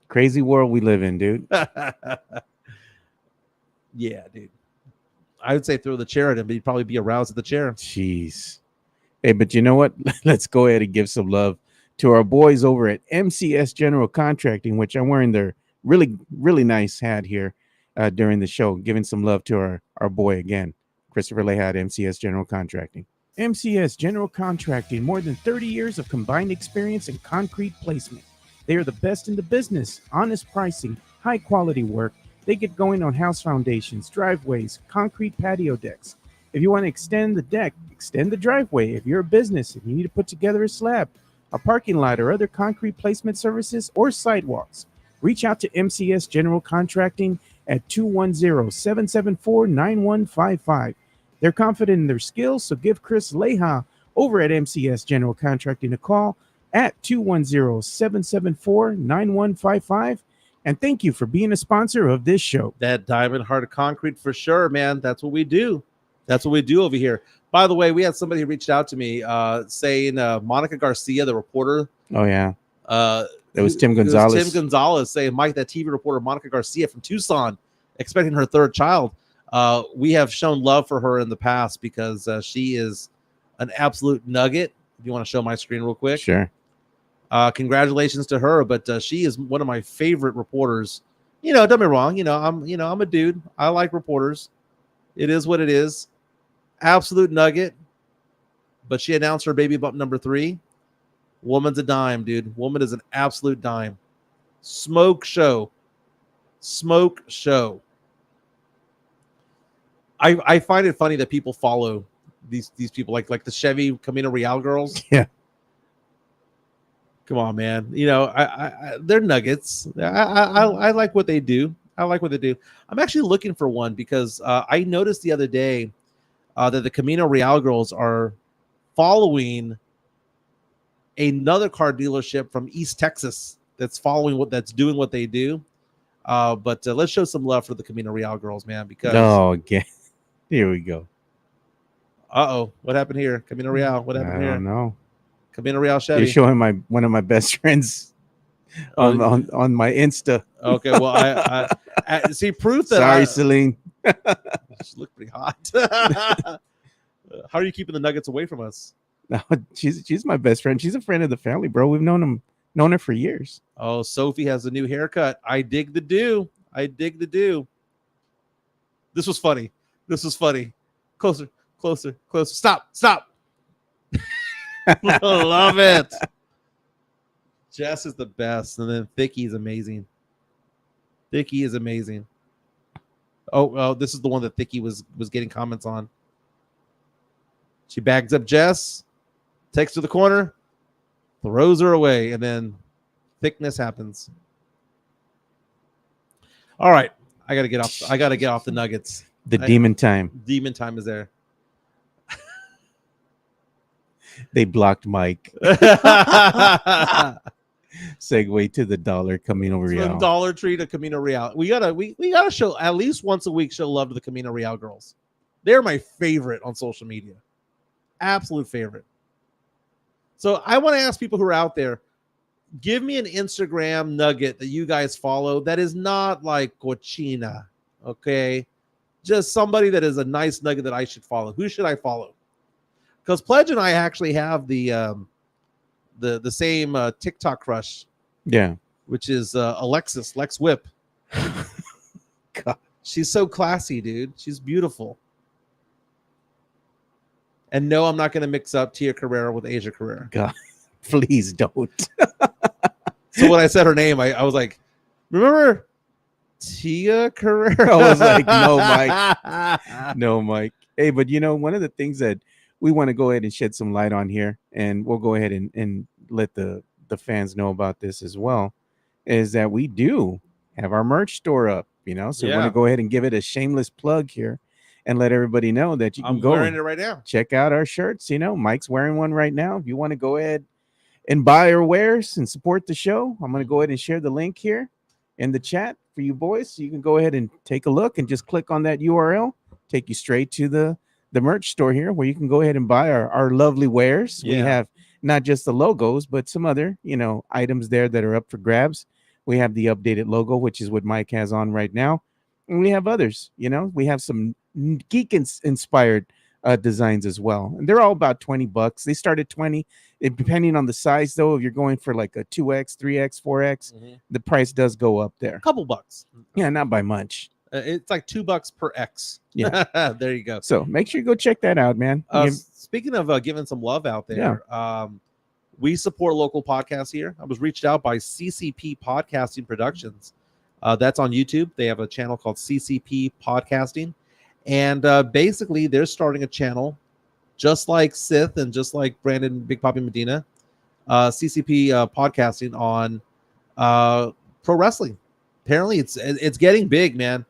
Crazy world we live in, dude. Yeah, dude. I would say throw the chair at him, but he'd probably be aroused at the chair. Jeez. Hey, but you know what? Let's go ahead and give some love to our boys over at MCS General Contracting, which I'm wearing their really, really nice hat here during the show, giving some love to our boy again, Christopher Lehat, MCS General Contracting. MCS General Contracting, more than 30 years of combined experience in concrete placement. They are the best in the business, honest pricing, high quality work. They get going on house foundations, driveways, concrete patio decks. If you want to extend the deck, extend the driveway. If you're a business and you need to put together a slab, a parking lot, or other concrete placement services or sidewalks, reach out to MCS General Contracting at 210-774-9155. They're confident in their skills, so give Chris Leha over at MCS General Contracting a call at 210-774-9155. And thank you for being a sponsor of this show. That diamond heart of concrete for sure, man. That's what we do. That's what we do over here. By the way, we had somebody who reached out to me saying Monica Garcia, the reporter. Oh, yeah. It was Tim Gonzalez. Tim Gonzalez saying, Mike, that TV reporter, Monica Garcia from Tucson, expecting her third child. We have shown love for her in the past because she is an absolute nugget. If you want to show my screen real quick. Sure. Congratulations to her, but she is one of my favorite reporters. Don't get me wrong. I'm a dude. I like reporters. It is what it is. Absolute nugget. But she announced her baby bump number 3. Woman's a dime, dude. Woman is an absolute dime. Smoke show. I find it funny that people follow these people like the Chevy Camino Real girls. Yeah. Come on, man. They're nuggets. I like what they do. I'm actually looking for one because I noticed the other day that the Camino Real girls are following another car dealership from East Texas that's doing what they do. But let's show some love for the Camino Real girls, man. Because again, here we go. What happened here? Camino Real. What happened here? I don't know. Camino Real Chevy. You're showing one of my best friends on my Insta. Okay, well, I see proof that. Sorry, Celine. She looked pretty hot. How are you keeping the nuggets away from us? No, she's my best friend. She's a friend of the family, bro. We've known her for years. Oh, Sophie has a new haircut. I dig the do. This was funny. Closer. Stop. Love it. Jess is the best, and then Thicky is amazing. Oh, this is the one that Thicky was getting comments on. She bags up Jess, takes to the corner, throws her away, and then thickness happens. All right, I gotta get off the nuggets. Demon time. Demon time is there. They blocked Mike. Segue to the Dollar Camino Real. From Dollar Tree to Camino Real. We gotta show at least once a week. Show love to the Camino Real girls. They're my favorite on social media. Absolute favorite. So I want to ask people who are out there, give me an Instagram nugget that you guys follow that is not like cochina. Okay, just somebody that is a nice nugget that I should follow. Who should I follow? Because Pledge and I actually have the same TikTok crush. Yeah. Which is Lex Whip. God. She's so classy, dude. She's beautiful. And no, I'm not going to mix up Tia Carrera with Asia Carrera. God, please don't. So when I said her name, I was like, remember Tia Carrera? I was like, no, Mike. No, Mike. Hey, but one of the things that we want to go ahead and shed some light on here, and we'll go ahead and let the fans know about this as well, is that we do have our merch store up, so we want to go ahead and give it a shameless plug here and let everybody know that you can go wearing it right now. Check out our shirts. Mike's wearing one right now. If you want to go ahead and buy our wares and support the show, I'm going to go ahead and share the link here in the chat for you boys. So you can go ahead and take a look and just click on that URL, take you straight to the merch store here where you can go ahead and buy our lovely wares. We have not just the logos, but some other, items there that are up for grabs. We have the updated logo, which is what Mike has on right now. And we have others, we have some geek inspired designs as well, and they're all about $20. They start at 20. Depending on the size, though, if you're going for like a 2X, 3X, 4X, the price does go up there. A couple bucks. Yeah, not by much. It's like $2 per X. Yeah. There you go. So make sure you go check that out, man. Speaking of giving some love out there, we support local podcasts here. I was reached out by CCP Podcasting Productions. That's on YouTube. They have a channel called CCP Podcasting. And basically, they're starting a channel just like Sith and just like Brandon Big Papi Medina, CCP Podcasting on pro wrestling. Apparently, it's getting big, man.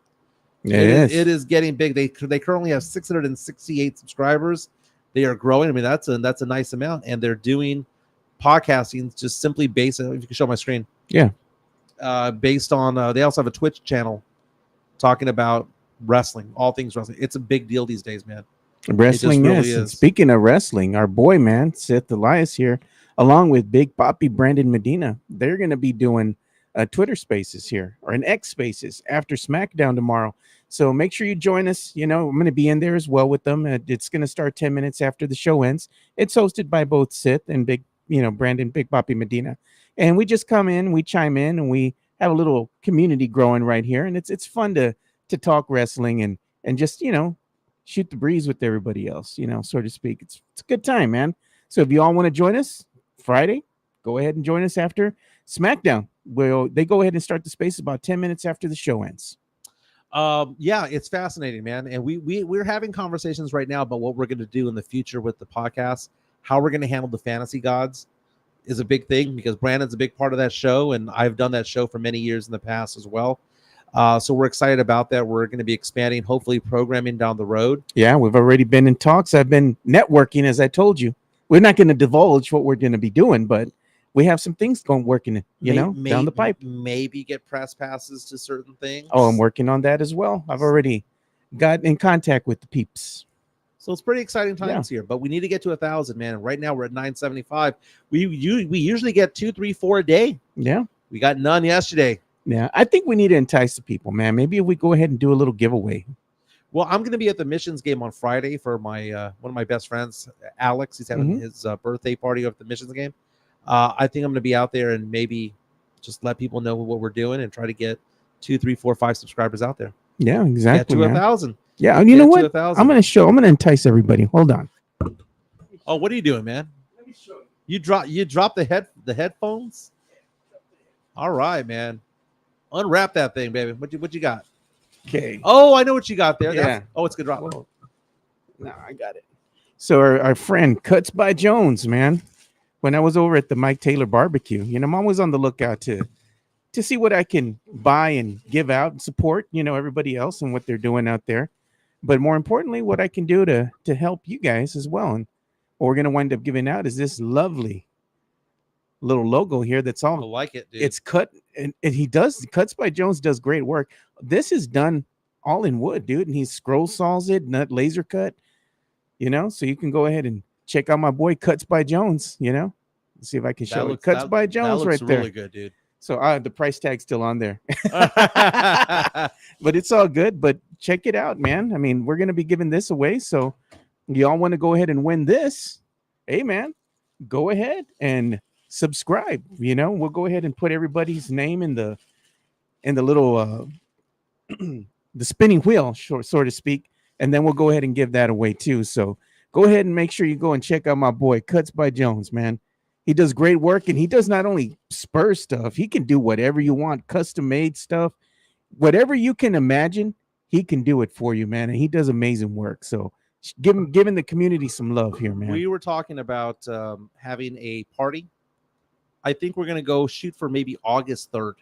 It is getting big. They currently have 668 subscribers. They are growing. I mean, that's a nice amount, and they're doing podcasting just simply based on, if you can show my screen. Yeah. Based on they also have a Twitch channel talking about wrestling, all things wrestling. It's a big deal these days, man. Wrestling, yes. Really, speaking of wrestling, our boy, man, Seth Elias here, along with Big Papi Brandon Medina, they're going to be doing Twitter Spaces here, or an X Spaces after SmackDown tomorrow. So make sure you join us. You know, I'm going to be in there as well with them. It's going to start 10 minutes after the show ends. It's hosted by both Sith and Brandon Big Papi Medina. And we just come in, we chime in, and we have a little community growing right here. And it's fun to talk wrestling and just, shoot the breeze with everybody else, so to speak. It's a good time, man. So if you all want to join us Friday, go ahead and join us after SmackDown. They go ahead and start the space about 10 minutes after the show ends. Yeah, it's fascinating, man. And we're having conversations right now about what we're going to do in the future with the podcast. How we're going to handle the fantasy gods is a big thing, because Brandon's a big part of that show, and I've done that show for many years in the past as well. So we're excited about that. We're going to be expanding, hopefully programming down the road. Yeah, we've already been in talks. I've been networking, as I told you. We're not going to divulge what we're going to be doing, but we have some things working, down the pipe. Maybe get press passes to certain things. Oh, I'm working on that as well. I've already got in contact with the peeps. So it's pretty exciting times here, but we need to get to 1,000, man. Right now we're at 975. We usually get 2, 3, 4 a day. Yeah. We got none yesterday. Yeah. I think we need to entice the people, man. Maybe if we go ahead and do a little giveaway. Well, I'm going to be at the Missions game on Friday for my one of my best friends, Alex. He's having his birthday party at the Missions game. I think I'm going to be out there and maybe just let people know what we're doing and try to get 2, 3, 4, 5 subscribers out there. Yeah, exactly. Get to 1,000. Yeah, and you know what? I'm going to entice everybody. Hold on. Oh, what are you doing, man? Let me show you. You dropped the headphones? All right, man. Unwrap that thing, baby. What you got? Okay. Oh, I know what you got there. Yeah. It's good drop. No, I got it. So our friend Cuts by Jones, man. When I was over at the Mike Taylor barbecue, I'm always on the lookout to see what I can buy and give out and support, everybody else and what they're doing out there. But more importantly, what I can do to help you guys as well. And what we're going to wind up giving out is this lovely little logo here. That's all. I like it, dude. It's cut, and Cuts by Jones does great work. This is done all in wood, dude. And he scroll saws it, not laser cut, so you can go ahead and check out my boy Cuts by Jones, Let's see if I can show it. Cuts by Jones right there. Really good, dude. So the price tag's still on there. But it's all good. But check it out, man. I mean, we're going to be giving this away. So y'all want to go ahead and win this? Hey, man, go ahead and subscribe. We'll go ahead and put everybody's name in the little the spinning wheel, so to speak. And then we'll go ahead and give that away too. So go ahead and make sure you go and check out my boy Cuts by Jones, man. He does great work, and he does not only Spurs stuff. He can do whatever you want, custom-made stuff. Whatever you can imagine, he can do it for you, man. And he does amazing work. So giving the community some love here, man. We were talking about having a party. I think we're going to go shoot for maybe August 3rd,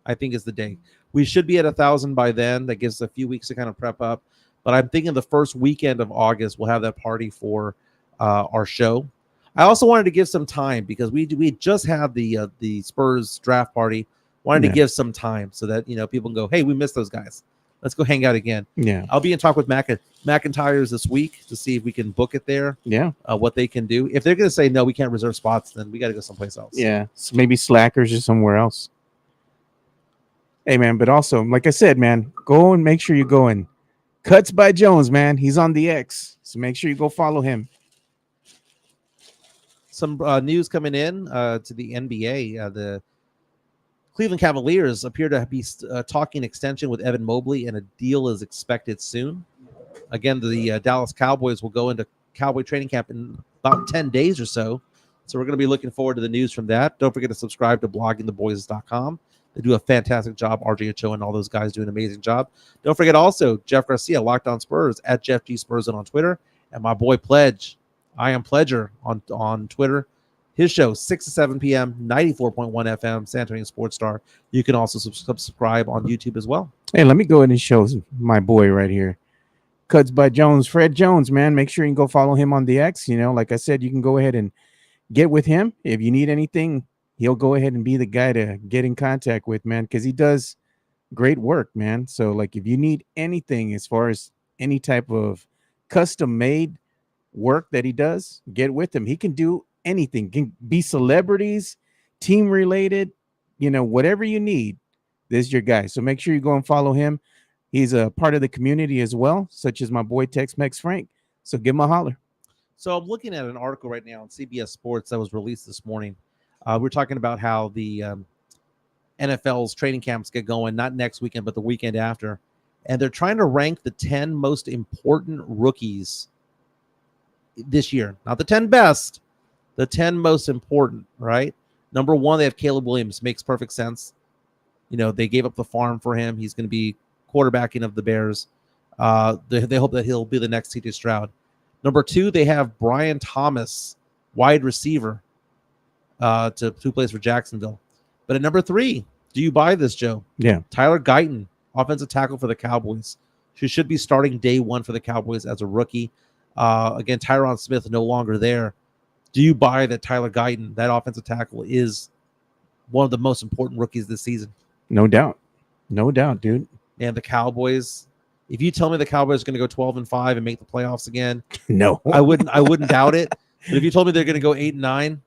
I think is the day. We should be at 1,000 by then. That gives us a few weeks to kind of prep up. But I'm thinking the first weekend of August, we'll have that party for our show. I also wanted to give some time because we just had the Spurs draft party. Wanted to give some time so that people can go, hey, we missed those guys. Let's go hang out again. Yeah, I'll be in talk with McIntyre's this week to see if we can book it there. Yeah, what they can do. If they're going to say no, we can't reserve spots, then we got to go someplace else. Yeah, so maybe Slackers or somewhere else. Hey, man, but also, like I said, man, go and make sure you go and Cuts by Jones, man. He's on the X. So make sure you go follow him. Some news coming in to the NBA. The Cleveland Cavaliers appear to be talking extension with Evan Mobley, and a deal is expected soon. Again, the Dallas Cowboys will go into Cowboy training camp in about 10 days or so. So we're going to be looking forward to the news from that. Don't forget to subscribe to bloggingtheboys.com. They do a fantastic job. RJ Ochoa and all those guys do an amazing job. Don't forget also Jeff Garcia, Locked On Spurs, at Jeff G Spurs on Twitter, and my boy Pledge, I Am Pledger on Twitter. His show, 6 to 7 p.m., 94.1 FM, San Antonio Sports Star. You can also subscribe on YouTube as well. Hey, let me go ahead and show my boy right here. Cuts by Jones, Fred Jones, man. Make sure you can go follow him on the X. You know, like I said, you can go ahead and get with him. If you need anything, he'll go ahead and be the guy to get in contact with, man, because he does great work, man. So, like, if you need anything as far as any type of custom-made work that he does, get with him. He can do anything. Can be celebrities, team-related, you know, whatever you need, this is your guy. So make sure you go and follow him. He's a part of the community as well, such as my boy Tex-Mex Frank. So give him a holler. So I'm looking at an article right now on CBS Sports that was released this morning. We're talking about how the NFL's training camps get going, not next weekend, but the weekend after. And they're trying to rank the 10 most important rookies this year. Not the 10 best, the 10 most important, right? Number one, they have Caleb Williams. Makes perfect sense. You know, they gave up the farm for him. He's going to be quarterbacking of the Bears. They hope that he'll be the next CJ Stroud. Number two, they have Brian Thomas, wide receiver, who plays for Jacksonville. But at number three, do you buy this, Joe? Yeah. Tyler Guyton, offensive tackle for the Cowboys. She should be starting day one for the Cowboys as a rookie. Again, Tyron Smith no longer there. Do you buy that Tyler Guyton, that offensive tackle, is one of the most important rookies this season? No doubt. No doubt, dude. And the Cowboys, if you tell me the Cowboys are going to go 12-5 and make the playoffs again, no, I wouldn't doubt it. But if you told me they're going to go 8-9,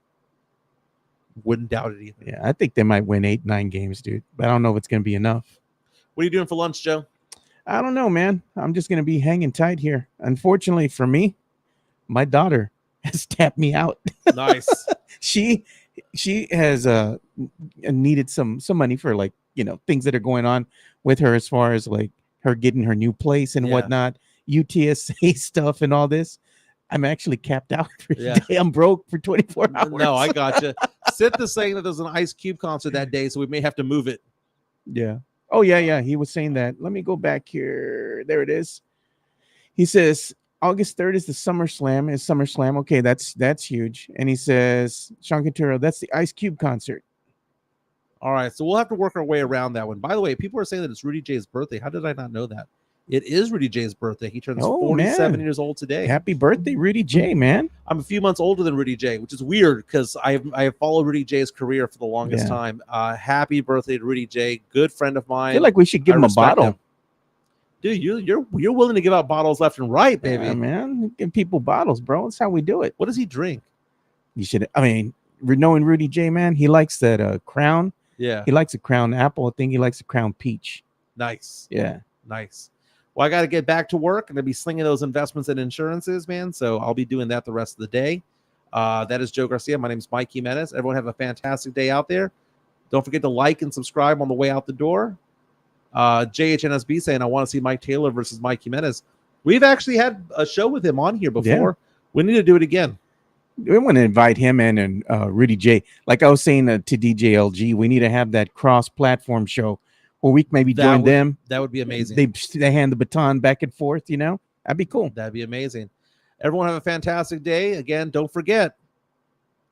wouldn't doubt it either. Yeah, I think they might win 8-9 games, dude. But I don't know if it's going to be enough. What are you doing for lunch, Joe? I don't know, man. I'm just going to be hanging tight here. Unfortunately for me, my daughter has tapped me out. Nice. She has needed some money for, like, you know, things that are going on with her as far as like her getting her new place and whatnot, UTSA stuff and all this. I'm actually capped out for today. I'm broke for 24 hours. No, I gotcha. Sid is saying that there's an Ice Cube concert that day, so we may have to move it. Yeah. Oh, yeah. He was saying that. Let me go back here. There it is. He says August 3rd is the SummerSlam. Is SummerSlam. Okay, that's huge. And he says, Sean Quintero, that's the Ice Cube concert. All right, so we'll have to work our way around that one. By the way, people are saying that it's Rudy J's birthday. How did I not know that? It is Rudy J's birthday. He turns 47 years old today. Happy birthday, Rudy J, man. I'm a few months older than Rudy J, which is weird because I have followed Rudy J's career for the longest time. Happy birthday to Rudy J, good friend of mine. I feel like we should give him a bottle. Him. Dude, you're willing to give out bottles left and right, baby. Yeah, man. Give people bottles, bro. That's how we do it. What does he drink? You should, I mean, knowing Rudy J, man, he likes that Crown. Yeah. He likes a Crown Apple. I think he likes a Crown Peach. Nice. Yeah. Nice. Well, I got to get back to work. I'm going to be slinging those investments and insurances, man. So I'll be doing that the rest of the day. That is Joe Garcia. My name is Mike Jimenez. Everyone have a fantastic day out there. Don't forget to like and subscribe on the way out the door. JHNSB saying, I want to see Mike Taylor versus Mike Jimenez. We've actually had a show with him on here before. Yeah. We need to do it again. We want to invite him and Rudy J. Like I was saying to DJLG, we need to have that cross-platform show where we maybe join them. That would be amazing. They hand the baton back and forth, you know? That'd be cool. That'd be amazing. Everyone have a fantastic day. Again, don't forget,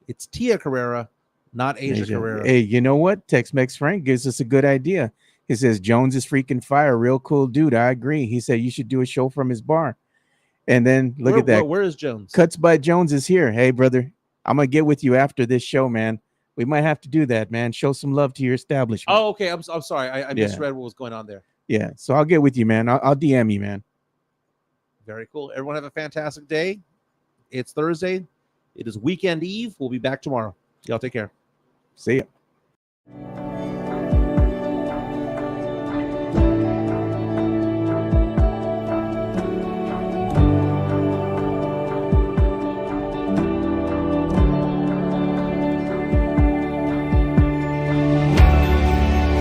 it's Tia Carrera, not Asia Carrera. Hey, you know what? Tex-Mex Frank gives us a good idea. He says, Jones is freaking fire. Real cool dude. I agree. He said you should do a show from his bar. And then look at that. Where is Jones? Cuts by Jones is here. Hey, brother, I'm going to get with you after this show, man. We might have to do that, man. Show some love to your establishment. Oh, okay. I'm sorry. I misread what was going on there. Yeah. So I'll get with you, man. I'll DM you, man. Very cool. Everyone have a fantastic day. It's Thursday. It is weekend eve. We'll be back tomorrow. Y'all take care. See ya.